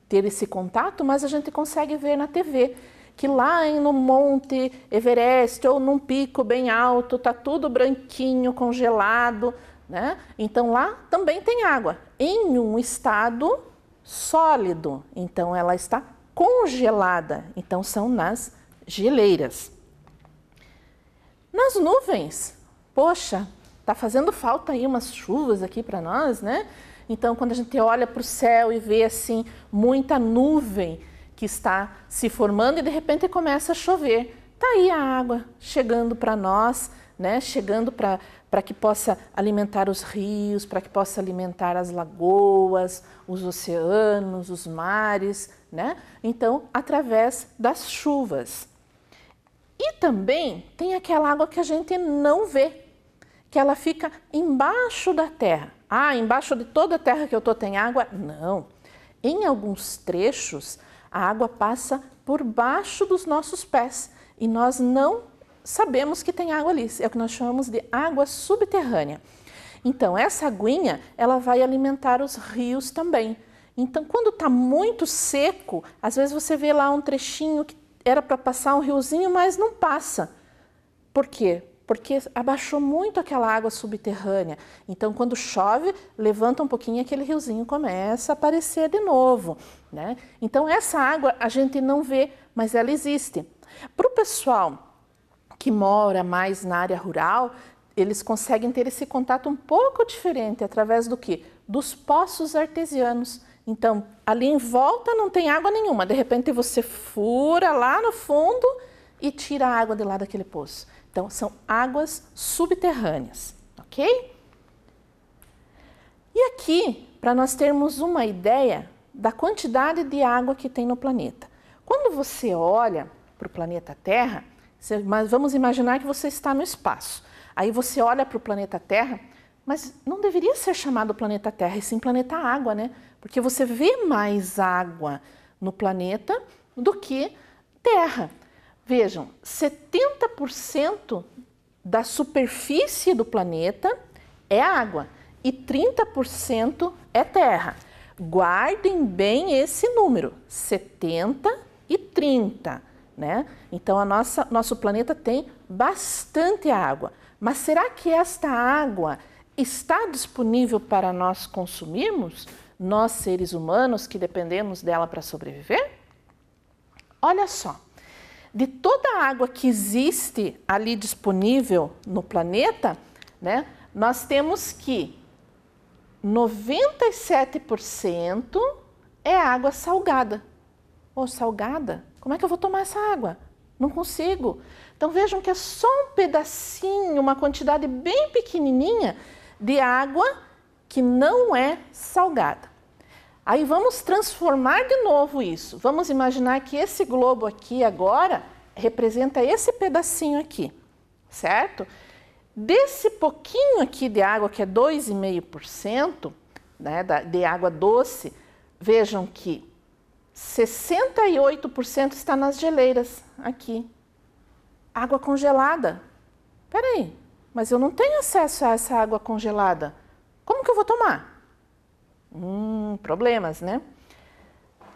ter esse contato, mas a gente consegue ver na TV que lá no Monte Everest ou num pico bem alto, tá tudo branquinho, congelado, né? Então lá também tem água em um estado sólido, então ela está congelada, então são nas geleiras. Nas nuvens, poxa, tá fazendo falta aí umas chuvas aqui para nós, né? Então, quando a gente olha para o céu e vê assim muita nuvem que está se formando e de repente começa a chover, tá aí a água chegando para nós, né? Chegando para que possa alimentar os rios, para que possa alimentar as lagoas, os oceanos, os mares, né? Então, através das chuvas. E também tem aquela água que a gente não vê, que ela fica embaixo da terra. Ah, embaixo de toda a terra que eu estou tem água? Não. Em alguns trechos, a água passa por baixo dos nossos pés e nós não sabemos que tem água ali. É o que nós chamamos de água subterrânea. Então, essa aguinha, ela vai alimentar os rios também. Então, quando está muito seco, às vezes você vê lá um trechinho que era para passar um riozinho, mas não passa. Por quê? Porque abaixou muito aquela água subterrânea. Então, quando chove, levanta um pouquinho e aquele riozinho começa a aparecer de novo, né? Então, essa água a gente não vê, mas ela existe. Para o pessoal que mora mais na área rural, eles conseguem ter esse contato um pouco diferente, através do quê? Dos poços artesianos. Então, ali em volta não tem água nenhuma. De repente, você fura lá no fundo e tira a água de lá daquele poço. Então, são águas subterrâneas, ok? E aqui, para nós termos uma ideia da quantidade de água que tem no planeta. Quando você olha para o planeta Terra, mas vamos imaginar que você está no espaço. Aí você olha para o planeta Terra, mas não deveria ser chamado planeta Terra, e sim planeta Água, né? Porque você vê mais água no planeta do que Terra. Vejam, 70% da superfície do planeta é água e 30% é terra. Guardem bem esse número, 70 e 30, né? Então, nosso planeta tem bastante água. Mas será que esta água está disponível para nós consumirmos? Nós, seres humanos, que dependemos dela para sobreviver? Olha só. De toda a água que existe ali disponível no planeta, né, nós temos que 97% é água salgada. Ou salgada? Como é que eu vou tomar essa água? Não consigo. Então vejam que é só um pedacinho, uma quantidade bem pequenininha de água que não é salgada. Aí vamos transformar de novo isso. Vamos imaginar que esse globo aqui agora representa esse pedacinho aqui, certo? Desse pouquinho aqui de água, que é 2,5%, né, de água doce, vejam que 68% está nas geleiras, aqui. Água congelada. Peraí, mas eu não tenho acesso a essa água congelada. Como que eu vou tomar? Problemas, né?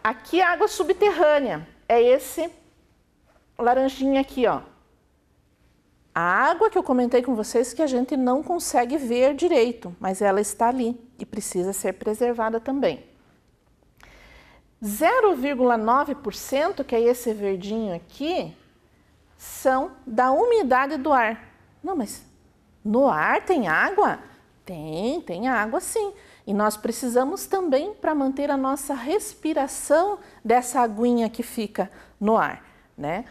Aqui a água subterrânea, é esse laranjinha aqui, ó. A água que eu comentei com vocês que a gente não consegue ver direito, mas ela está ali e precisa ser preservada também. 0,9%, que é esse verdinho aqui, são da umidade do ar. Não, mas no ar tem água? Tem água sim. E nós precisamos também para manter a nossa respiração dessa aguinha que fica no ar, né?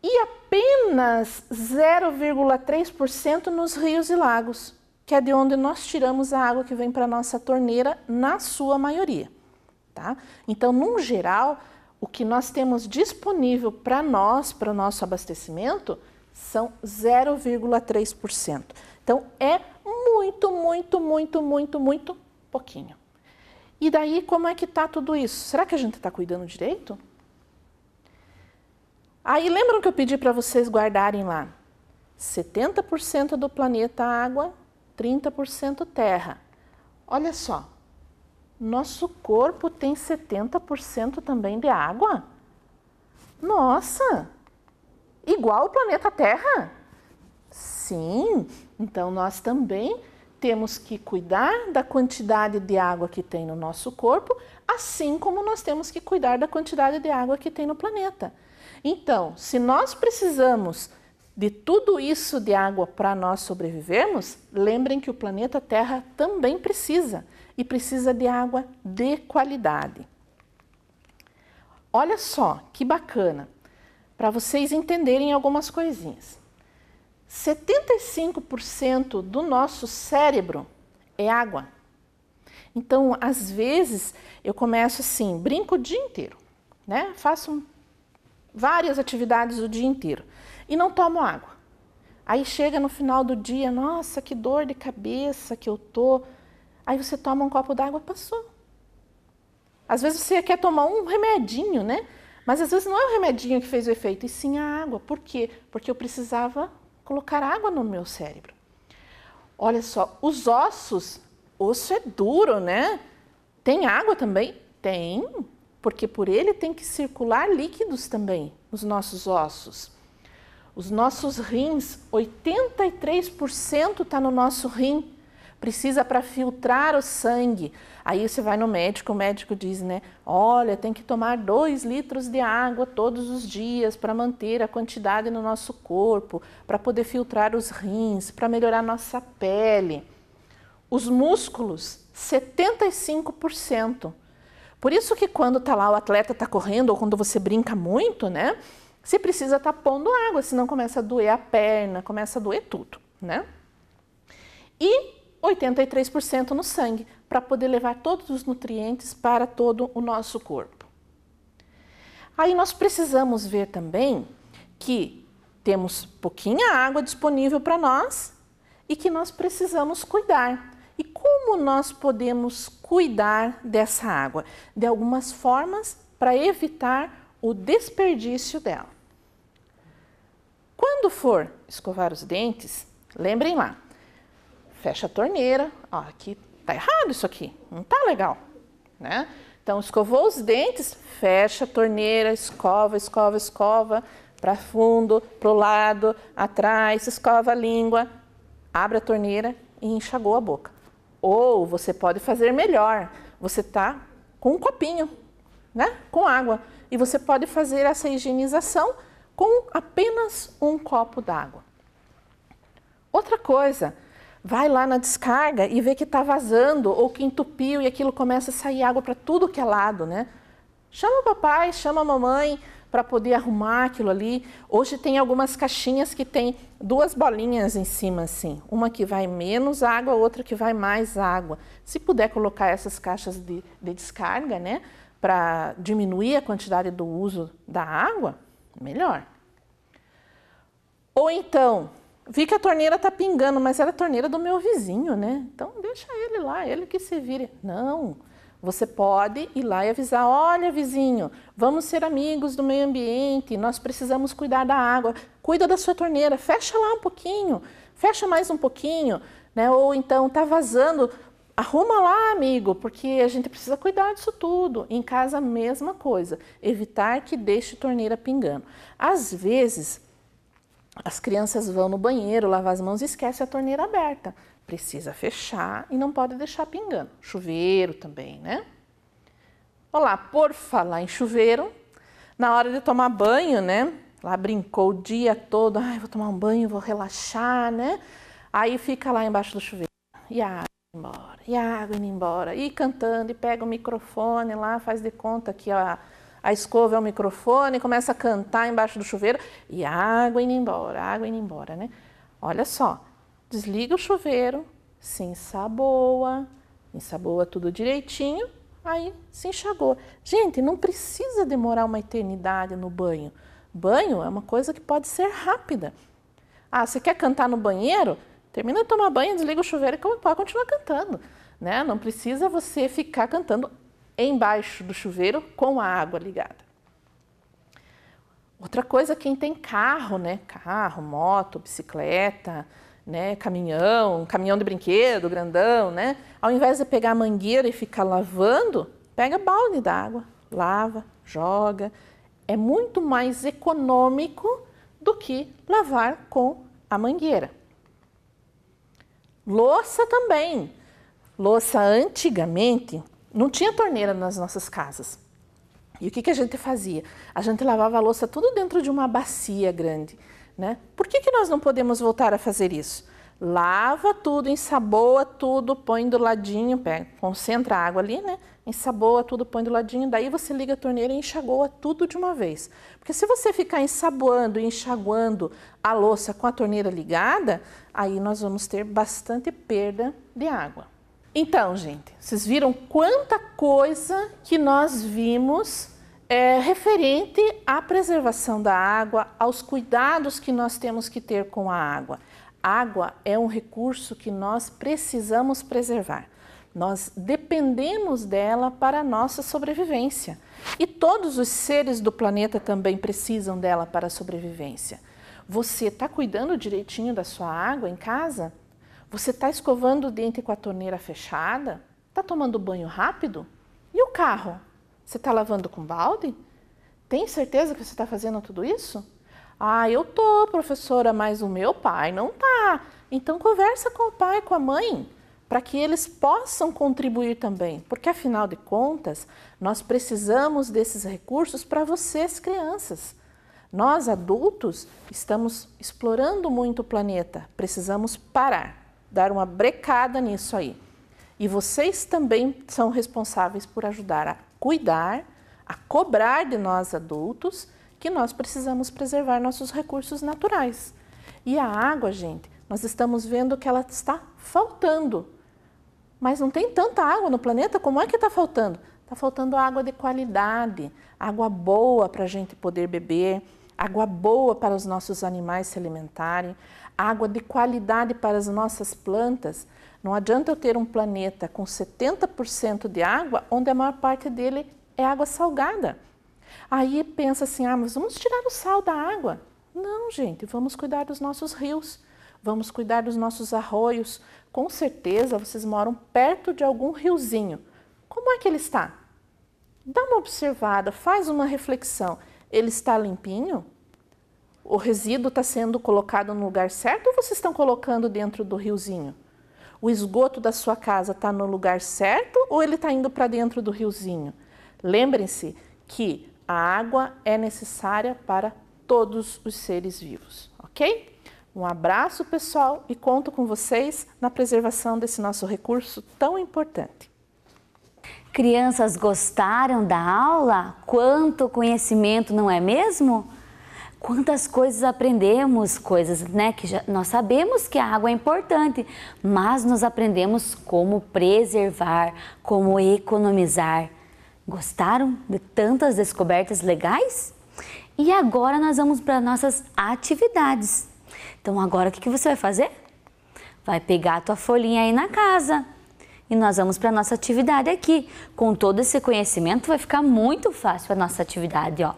E apenas 0,3% nos rios e lagos, que é de onde nós tiramos a água que vem para a nossa torneira, na sua maioria, tá? Então, num geral, o que nós temos disponível para nós, para o nosso abastecimento, são 0,3%. Então, é muito pouquinho. E daí, como é que está tudo isso? Será que a gente está cuidando direito? Aí, lembram que eu pedi para vocês guardarem lá? 70% do planeta água, 30% terra. Olha só, nosso corpo tem 70% também de água? Nossa! Igual o planeta Terra? Sim, então nós também temos que cuidar da quantidade de água que tem no nosso corpo, assim como nós temos que cuidar da quantidade de água que tem no planeta. Então, se nós precisamos de tudo isso de água para nós sobrevivermos, lembrem que o planeta Terra também precisa, e precisa de água de qualidade. Olha só que bacana, para vocês entenderem algumas coisinhas. 75% do nosso cérebro é água. Então, às vezes, eu começo assim, brinco o dia inteiro, né? Faço várias atividades o dia inteiro e não tomo água. Aí chega no final do dia, nossa, que dor de cabeça que eu tô. Aí você toma um copo d'água, passou. Às vezes você quer tomar um remedinho, né? Mas às vezes não é o remedinho que fez o efeito, e sim a água. Por quê? Porque eu precisava colocar água no meu cérebro. Olha só, os ossos, osso é duro, né? Tem água também? Tem, porque por ele tem que circular líquidos também, os nossos ossos. Os nossos rins, 83% está no nosso rim. Precisa para filtrar o sangue. Aí você vai no médico, o médico diz, né? Olha, tem que tomar 2 litros de água todos os dias para manter a quantidade no nosso corpo, para poder filtrar os rins, para melhorar a nossa pele. Os músculos, 75%. Por isso que quando tá lá o atleta está correndo ou quando você brinca muito, né? Você precisa estar pondo água, senão começa a doer a perna, começa a doer tudo, né? E 83% no sangue, para poder levar todos os nutrientes para todo o nosso corpo. Aí nós precisamos ver também que temos pouquinha água disponível para nós e que nós precisamos cuidar. E como nós podemos cuidar dessa água? De algumas formas para evitar o desperdício dela. Quando for escovar os dentes, lembrem lá, fecha a torneira, ó, aqui tá errado isso aqui, não tá legal, né? Então, escovou os dentes, fecha a torneira, escova, escova, escova, para fundo, pro lado, atrás, escova a língua, abre a torneira e enxagou a boca. Ou você pode fazer melhor, você tá com um copinho, né, com água, e você pode fazer essa higienização com apenas um copo d'água. Outra coisa, vai lá na descarga e vê que está vazando ou que entupiu e aquilo começa a sair água para tudo que é lado, né? Chama o papai, chama a mamãe para poder arrumar aquilo ali. Hoje tem algumas caixinhas que tem 2 bolinhas em cima assim, uma que vai menos água, outra que vai mais água. Se puder colocar essas caixas de descarga, né, para diminuir a quantidade do uso da água, melhor. Ou então, vi que a torneira está pingando, mas era a torneira do meu vizinho, né? Então deixa ele lá, ele que se vire. Não, você pode ir lá e avisar, olha vizinho, vamos ser amigos do meio ambiente, nós precisamos cuidar da água, cuida da sua torneira, fecha lá um pouquinho, fecha mais um pouquinho, né? Ou então está vazando, arruma lá, amigo, porque a gente precisa cuidar disso tudo. Em casa, a mesma coisa, evitar que deixe torneira pingando. Às vezes, as crianças vão no banheiro, lavar as mãos e esquecem a torneira aberta. Precisa fechar e não pode deixar pingando. Chuveiro também, né? Olá, por falar em chuveiro, na hora de tomar banho, né? Lá brincou o dia todo, ai, vou tomar um banho, vou relaxar, né? Aí fica lá embaixo do chuveiro, e a água indo embora, e a água indo embora, e cantando, e pega o microfone lá, faz de conta que a escova é o microfone, começa a cantar embaixo do chuveiro, e a água indo embora, né? Olha só, desliga o chuveiro, se ensaboa tudo direitinho, aí se enxagou. Gente, não precisa demorar uma eternidade no banho. Banho é uma coisa que pode ser rápida. Ah, você quer cantar no banheiro? Termina de tomar banho, desliga o chuveiro e pode continuar cantando, né? Não precisa você ficar cantando embaixo do chuveiro com a água ligada. Outra coisa, quem tem carro, né? Carro, moto, bicicleta, né? Caminhão de brinquedo, grandão, né? Ao invés de pegar a mangueira e ficar lavando, pega balde d'água, lava, joga. É muito mais econômico do que lavar com a mangueira. Louça também. Louça antigamente não tinha torneira nas nossas casas. E o que a gente fazia? A gente lavava a louça tudo dentro de uma bacia grande, né? Por que nós não podemos voltar a fazer isso? Lava tudo, ensaboa tudo, põe do ladinho, pega, concentra a água ali, né? Ensaboa tudo, põe do ladinho, daí você liga a torneira e enxagoa tudo de uma vez. Porque se você ficar ensaboando e enxaguando a louça com a torneira ligada, aí nós vamos ter bastante perda de água. Então, gente, vocês viram quanta coisa que nós vimos referente à preservação da água, aos cuidados que nós temos que ter com a água. Água é um recurso que nós precisamos preservar. Nós dependemos dela para a nossa sobrevivência. E todos os seres do planeta também precisam dela para a sobrevivência. Você está cuidando direitinho da sua água em casa? Você está escovando o dente com a torneira fechada? Está tomando banho rápido? E o carro? Você está lavando com balde? Tem certeza que você está fazendo tudo isso? Ah, eu tô, professora, mas o meu pai não tá. Então conversa com o pai, com a mãe, para que eles possam contribuir também. Porque afinal de contas, nós precisamos desses recursos para vocês, crianças. Nós, adultos, estamos explorando muito o planeta. Precisamos parar, dar uma brecada nisso aí. E vocês também são responsáveis por ajudar a cuidar, a cobrar de nós adultos, que nós precisamos preservar nossos recursos naturais. E a água, gente, nós estamos vendo que ela está faltando. Mas não tem tanta água no planeta, como é que está faltando? Está faltando água de qualidade, água boa para a gente poder beber, água boa para os nossos animais se alimentarem, água de qualidade para as nossas plantas. Não adianta eu ter um planeta com 70% de água, onde a maior parte dele é água salgada. Aí pensa assim, mas vamos tirar o sal da água. Não, gente, vamos cuidar dos nossos rios, vamos cuidar dos nossos arroios. Com certeza vocês moram perto de algum riozinho. Como é que ele está? Dá uma observada, faz uma reflexão. Ele está limpinho? O resíduo está sendo colocado no lugar certo ou vocês estão colocando dentro do riozinho? O esgoto da sua casa está no lugar certo ou ele está indo para dentro do riozinho? Lembrem-se que a água é necessária para todos os seres vivos, ok? Um abraço, pessoal, e conto com vocês na preservação desse nosso recurso tão importante. Crianças, gostaram da aula? Quanto conhecimento, não é mesmo? Quantas coisas aprendemos, coisas, né, que nós sabemos que a água é importante, mas nós aprendemos como preservar, como economizar. Gostaram de tantas descobertas legais? E agora nós vamos para nossas atividades. Então agora o que você vai fazer? Vai pegar a tua folhinha aí na casa e nós vamos para a nossa atividade aqui. Com todo esse conhecimento vai ficar muito fácil a nossa atividade, ó.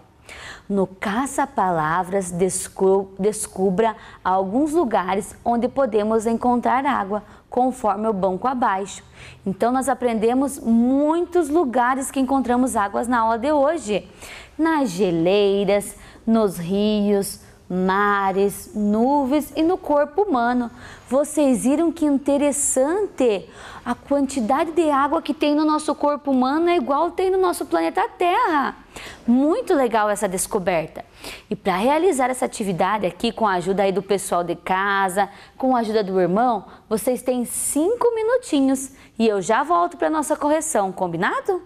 No Caça-Palavras, descubra alguns lugares onde podemos encontrar água, conforme o banco abaixo. Então, nós aprendemos muitos lugares que encontramos águas na aula de hoje. Nas geleiras, nos rios, mares, nuvens e no corpo humano. Vocês viram que interessante? A quantidade de água que tem no nosso corpo humano é igual tem no nosso planeta Terra. Muito legal essa descoberta. E para realizar essa atividade aqui, com a ajuda aí do pessoal de casa, com a ajuda do irmão, vocês têm 5 minutinhos e eu já volto para nossa correção, combinado?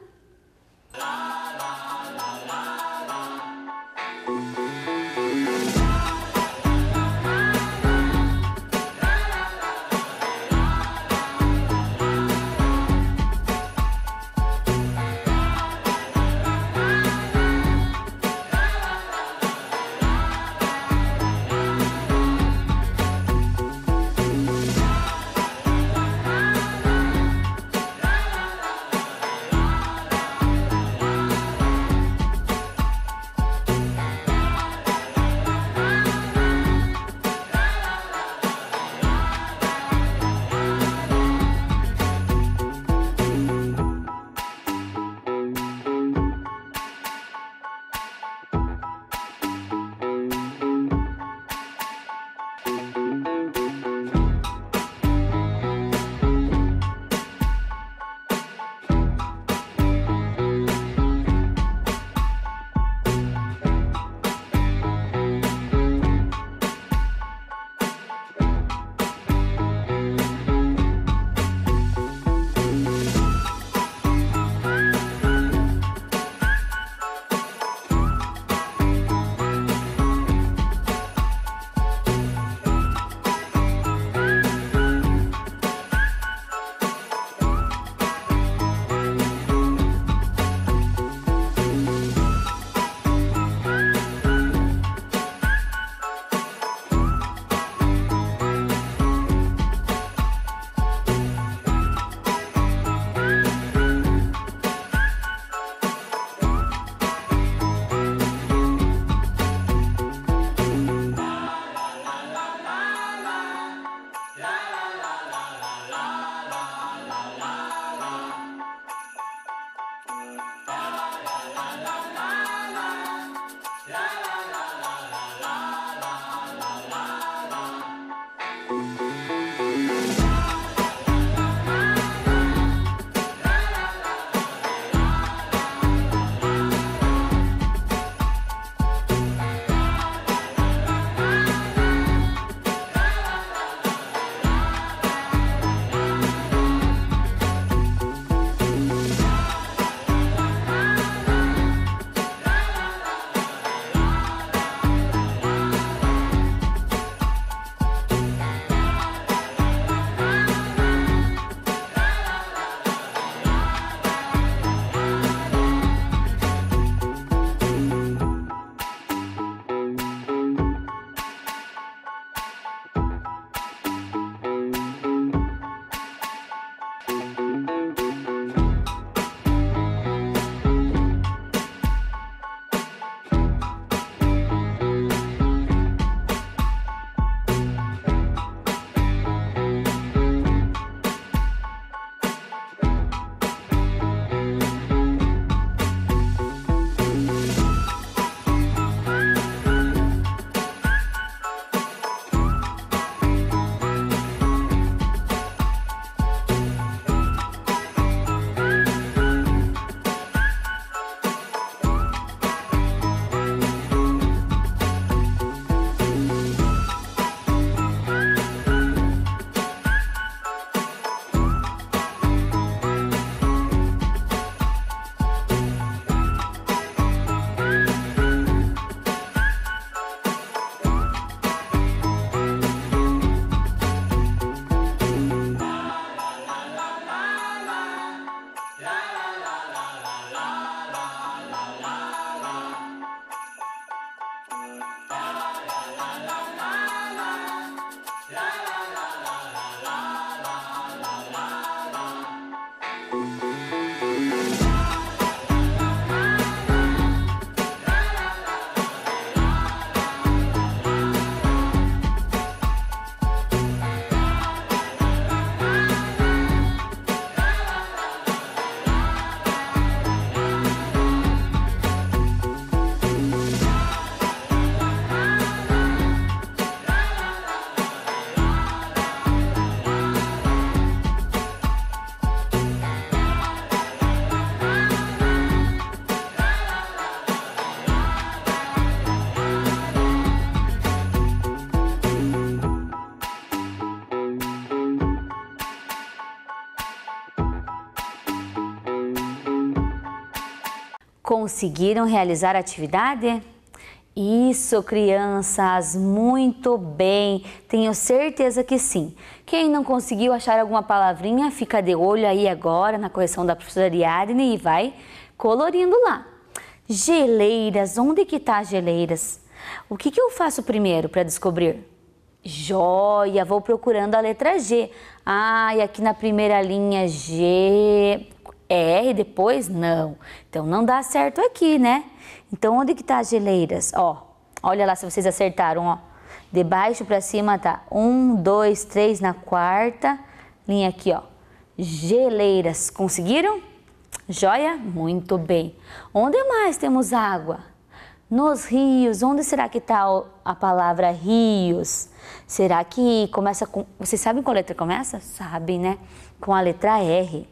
Conseguiram realizar a atividade? Isso, crianças, muito bem, tenho certeza que sim. Quem não conseguiu achar alguma palavrinha, fica de olho aí agora na correção da professora Ariadne e vai colorindo lá. Geleiras, onde que tá as geleiras? O que eu faço primeiro para descobrir? Joia, vou procurando a letra G. E aqui na primeira linha G, R depois? Não. Então não dá certo aqui, né? Então onde que tá as geleiras? Olha lá se vocês acertaram, De baixo para cima tá 1, 2, 3 na quarta linha aqui, Geleiras. Conseguiram? Joia? Muito bem. Onde mais temos água? Nos rios. Onde será que está a palavra rios? Será que começa com... Vocês sabem qual letra começa? Sabem, né? Com a letra R.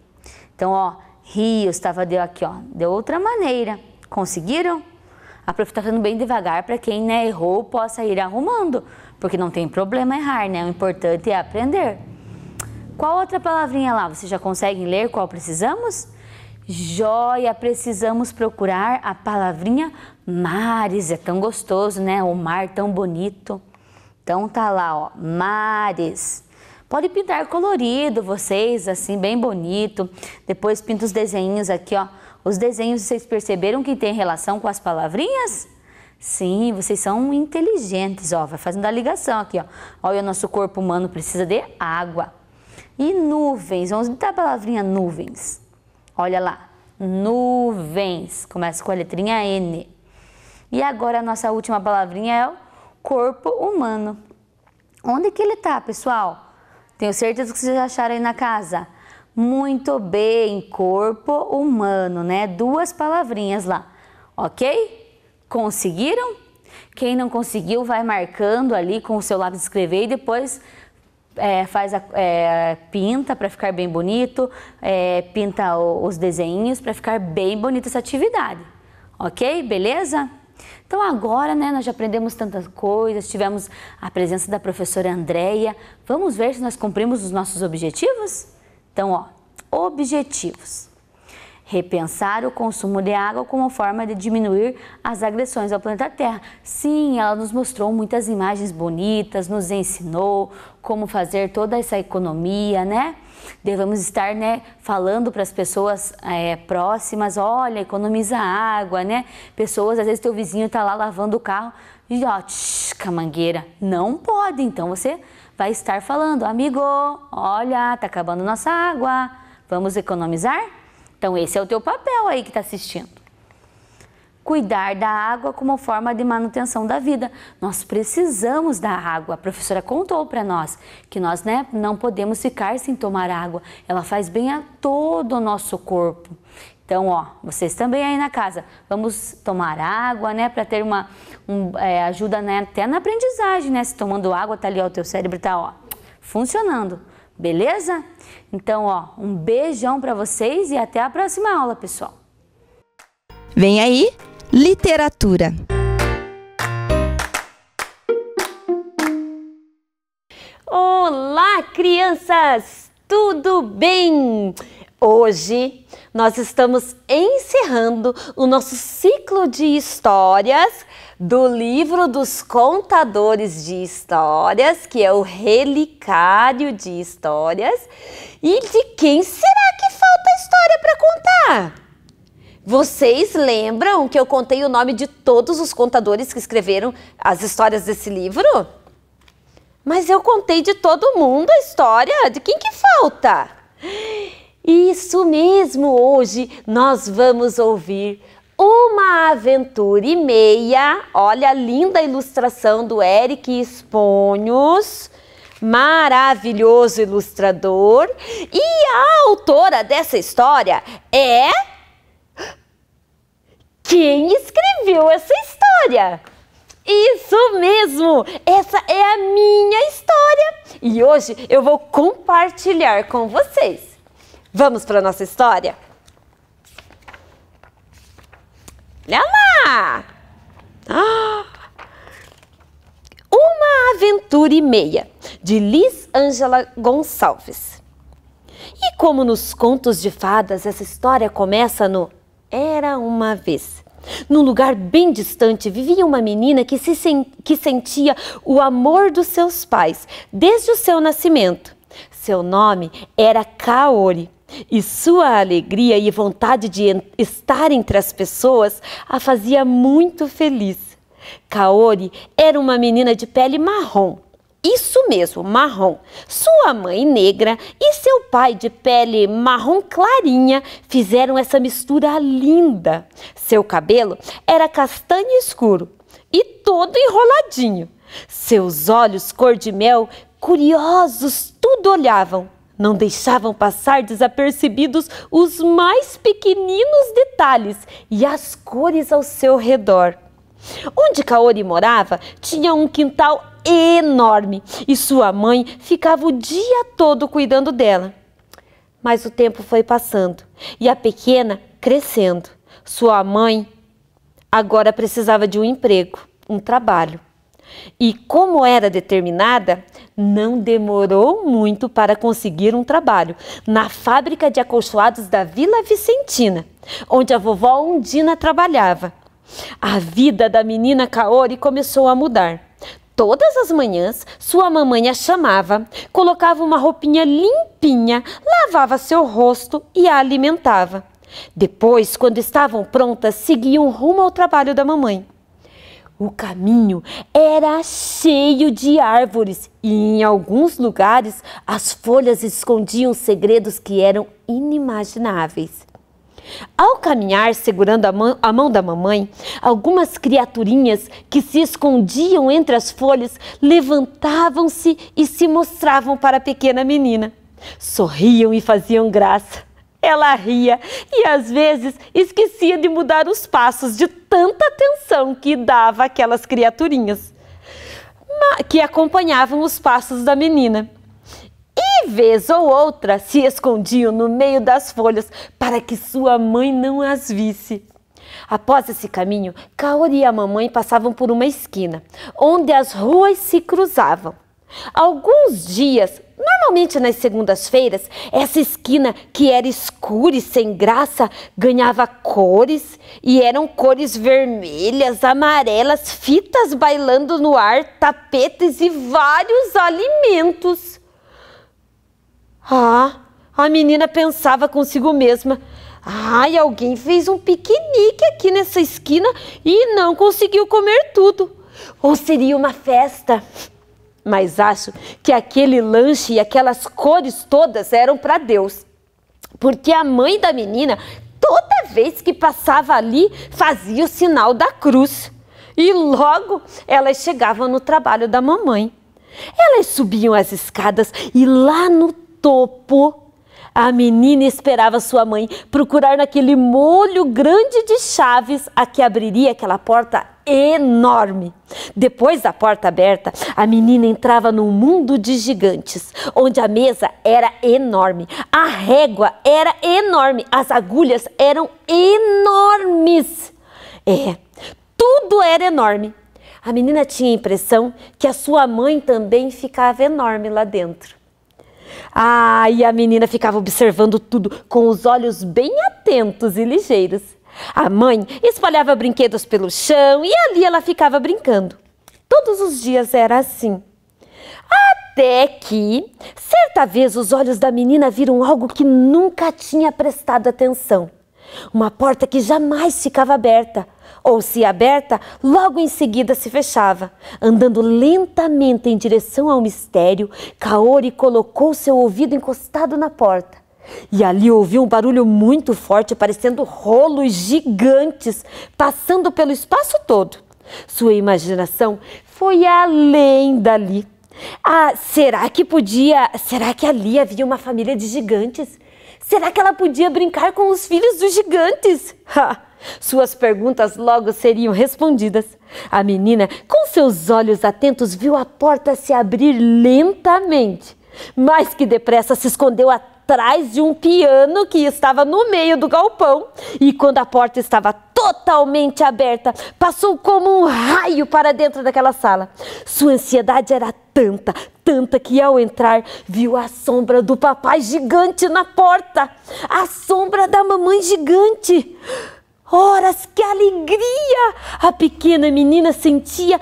Então, rios estava aqui, de outra maneira. Conseguiram? A prof está falando bem devagar para quem errou possa ir arrumando, porque não tem problema errar, né? O importante é aprender. Qual outra palavrinha lá? Vocês já conseguem ler qual precisamos? Joia, precisamos procurar a palavrinha mares. É tão gostoso, né? O mar tão bonito. Então tá lá, mares. Pode pintar colorido vocês, assim, bem bonito. Depois pinta os desenhos aqui, Os desenhos, vocês perceberam que tem relação com as palavrinhas? Sim, vocês são inteligentes, vai fazendo a ligação aqui, Olha, o nosso corpo humano precisa de água. E nuvens, onde está a palavrinha nuvens? Olha lá, nuvens, começa com a letrinha N. E agora a nossa última palavrinha é o corpo humano. Onde que ele está, pessoal? Tenho certeza que vocês já acharam aí na casa. Muito bem, corpo humano, né? 2 palavrinhas lá, ok? Conseguiram? Quem não conseguiu vai marcando ali com o seu lápis de escrever e depois pinta para ficar bem bonito, pinta os desenhos para ficar bem bonita essa atividade, ok? Beleza? Então agora, né, nós já aprendemos tantas coisas, tivemos a presença da professora Andréia. Vamos ver se nós cumprimos os nossos objetivos? Então, objetivos. Repensar o consumo de água como forma de diminuir as agressões ao planeta Terra. Sim, ela nos mostrou muitas imagens bonitas, nos ensinou como fazer toda essa economia, né? Devemos estar, né, falando para as pessoas próximas, olha, economiza água, né? Pessoas, às vezes teu vizinho está lá lavando o carro e com a mangueira. Não pode, então você vai estar falando, amigo, olha, tá acabando nossa água, vamos economizar? Então esse é o teu papel aí que está assistindo. Cuidar da água como forma de manutenção da vida. Nós precisamos da água. A professora contou para nós que nós, né, não podemos ficar sem tomar água. Ela faz bem a todo o nosso corpo. Então, vocês também aí na casa, vamos tomar água, né, para ter uma ajuda, né, até na aprendizagem, né, se tomando água, tá ali, o teu cérebro tá, funcionando, beleza? Então, um beijão para vocês e até a próxima aula, pessoal. Vem aí, literatura. Olá, crianças! Tudo bem? Hoje nós estamos encerrando o nosso ciclo de histórias do livro dos contadores de histórias, que é o Relicário de Histórias. E de quem será que falta história para contar? Vocês lembram que eu contei o nome de todos os contadores que escreveram as histórias desse livro? Mas eu contei de todo mundo a história. De quem que falta? Isso mesmo, hoje nós vamos ouvir Uma Aventura e Meia. Olha a linda ilustração do Eric Esponhos, maravilhoso ilustrador. E a autora dessa história é... Quem escreveu essa história? Isso mesmo! Essa é a minha história e hoje eu vou compartilhar com vocês. Vamos para a nossa história? Olha lá! Uma Aventura e Meia, de Liz Ângela Gonçalves. E como nos contos de fadas, essa história começa no Era uma vez. Num lugar bem distante vivia uma menina que sentia o amor dos seus pais desde o seu nascimento. Seu nome era Kaori e sua alegria e vontade de estar entre as pessoas a fazia muito feliz. Kaori era uma menina de pele marrom. Isso mesmo, marrom. Sua mãe negra e seu pai de pele marrom clarinha fizeram essa mistura linda. Seu cabelo era castanho escuro e todo enroladinho. Seus olhos cor de mel, curiosos, tudo olhavam. Não deixavam passar desapercebidos os mais pequeninos detalhes e as cores ao seu redor. Onde Kaori morava, tinha um quintal enorme e sua mãe ficava o dia todo cuidando dela. Mas o tempo foi passando e a pequena crescendo. Sua mãe agora precisava de um emprego, um trabalho. E como era determinada, não demorou muito para conseguir um trabalho na fábrica de acolchoados da Vila Vicentina, onde a vovó Undina trabalhava. A vida da menina Kaori começou a mudar. Todas as manhãs, sua mamãe a chamava, colocava uma roupinha limpinha, lavava seu rosto e a alimentava. Depois, quando estavam prontas, seguiam rumo ao trabalho da mamãe. O caminho era cheio de árvores e, em alguns lugares, as folhas escondiam segredos que eram inimagináveis. Ao caminhar segurando a mão da mamãe, algumas criaturinhas que se escondiam entre as folhas levantavam-se e se mostravam para a pequena menina. Sorriam e faziam graça. Ela ria e às vezes esquecia de mudar os passos de tanta atenção que dava àquelas criaturinhas que acompanhavam os passos da menina. E vez ou outra se escondiam no meio das folhas para que sua mãe não as visse. Após esse caminho, Kaori e a mamãe passavam por uma esquina, onde as ruas se cruzavam. Alguns dias, normalmente nas segundas-feiras, essa esquina que era escura e sem graça ganhava cores e eram cores vermelhas, amarelas, fitas bailando no ar, tapetes e vários alimentos. A menina pensava consigo mesma. Alguém fez um piquenique aqui nessa esquina e não conseguiu comer tudo. Ou seria uma festa? Mas acho que aquele lanche e aquelas cores todas eram para Deus. Porque a mãe da menina, toda vez que passava ali, fazia o sinal da cruz. E logo elas chegavam no trabalho da mamãe. Elas subiam as escadas e lá no topo, a menina esperava sua mãe procurar naquele molho grande de chaves a que abriria aquela porta enorme. Depois da porta aberta, a menina entrava num mundo de gigantes, onde a mesa era enorme, a régua era enorme, as agulhas eram enormes. Tudo era enorme. A menina tinha a impressão que a sua mãe também ficava enorme lá dentro. E a menina ficava observando tudo com os olhos bem atentos e ligeiros. A mãe espalhava brinquedos pelo chão e ali ela ficava brincando. Todos os dias era assim. Até que, certa vez, os olhos da menina viram algo que nunca tinha prestado atenção. Uma porta que jamais ficava aberta, ou se aberta, logo em seguida se fechava. Andando lentamente em direção ao mistério, Kaori colocou seu ouvido encostado na porta. E ali ouviu um barulho muito forte, parecendo rolos gigantes, passando pelo espaço todo. Sua imaginação foi além dali. Será que ali havia uma família de gigantes? Será que ela podia brincar com os filhos dos gigantes? Suas perguntas logo seriam respondidas. A menina, com seus olhos atentos, viu a porta se abrir lentamente, mas que depressa se escondeu atrás de um piano que estava no meio do galpão. E quando a porta estava totalmente aberta, passou como um raio para dentro daquela sala. Sua ansiedade era tanta que ao entrar viu a sombra do papai gigante na porta, a sombra da mamãe gigante. horas, que alegria a pequena menina sentia.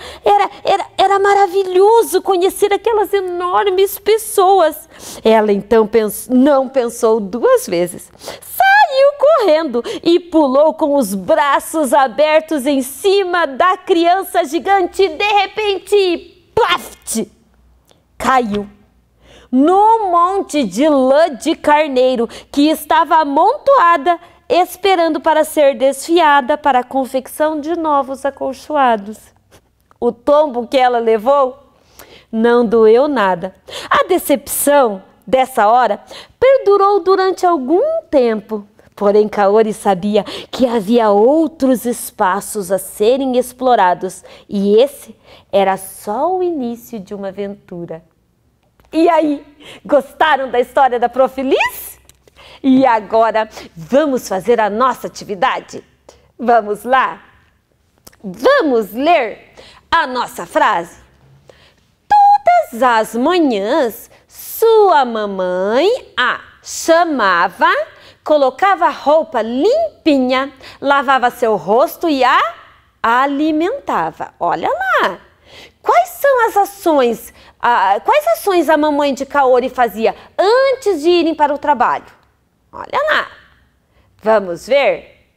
Era maravilhoso conhecer aquelas enormes pessoas. Ela então não pensou duas vezes. Saiu correndo e pulou com os braços abertos em cima da criança gigante. De repente, plaft! Caiu no monte de lã de carneiro que estava amontoada, esperando para ser desfiada para a confecção de novos acolchoados. O tombo que ela levou não doeu nada. A decepção dessa hora perdurou durante algum tempo. Porém, Kaori sabia que havia outros espaços a serem explorados e esse era só o início de uma aventura. E aí, gostaram da história da Prof. Liz? E agora, vamos fazer a nossa atividade? Vamos lá? Vamos ler a nossa frase? Todas as manhãs, sua mamãe a chamava, colocava roupa limpinha, lavava seu rosto e a alimentava. Olha lá! Quais são as ações? Quais ações a mamãe de Kaori fazia antes de irem para o trabalho? Olha lá. Vamos ver?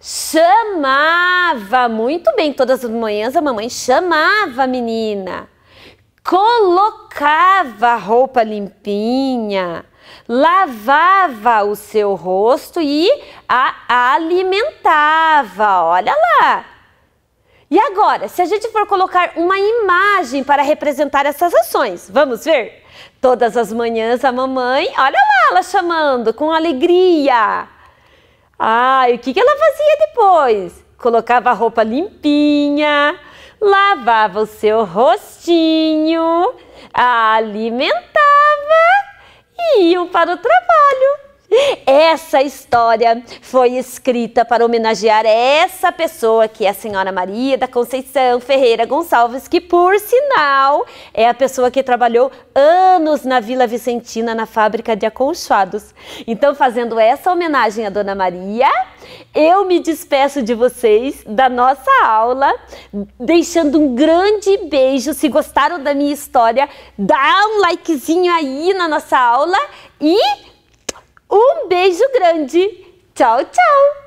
Chamava. Muito bem, todas as manhãs a mamãe chamava a menina. Colocava a roupa limpinha. Lavava o seu rosto e a alimentava. Olha lá. E agora, se a gente for colocar uma imagem para representar essas ações, vamos ver? Todas as manhãs a mamãe, olha lá ela chamando com alegria. E o que ela fazia depois? Colocava a roupa limpinha, lavava o seu rostinho, alimentava e iam para o trabalho. Essa história foi escrita para homenagear essa pessoa, que é a senhora Maria da Conceição Ferreira Gonçalves, que por sinal é a pessoa que trabalhou anos na Vila Vicentina, na fábrica de acolchoados. Então, fazendo essa homenagem à Dona Maria, eu me despeço de vocês da nossa aula, deixando um grande beijo. Se gostaram da minha história, dá um likezinho aí na nossa aula e um beijo grande. Tchau, tchau!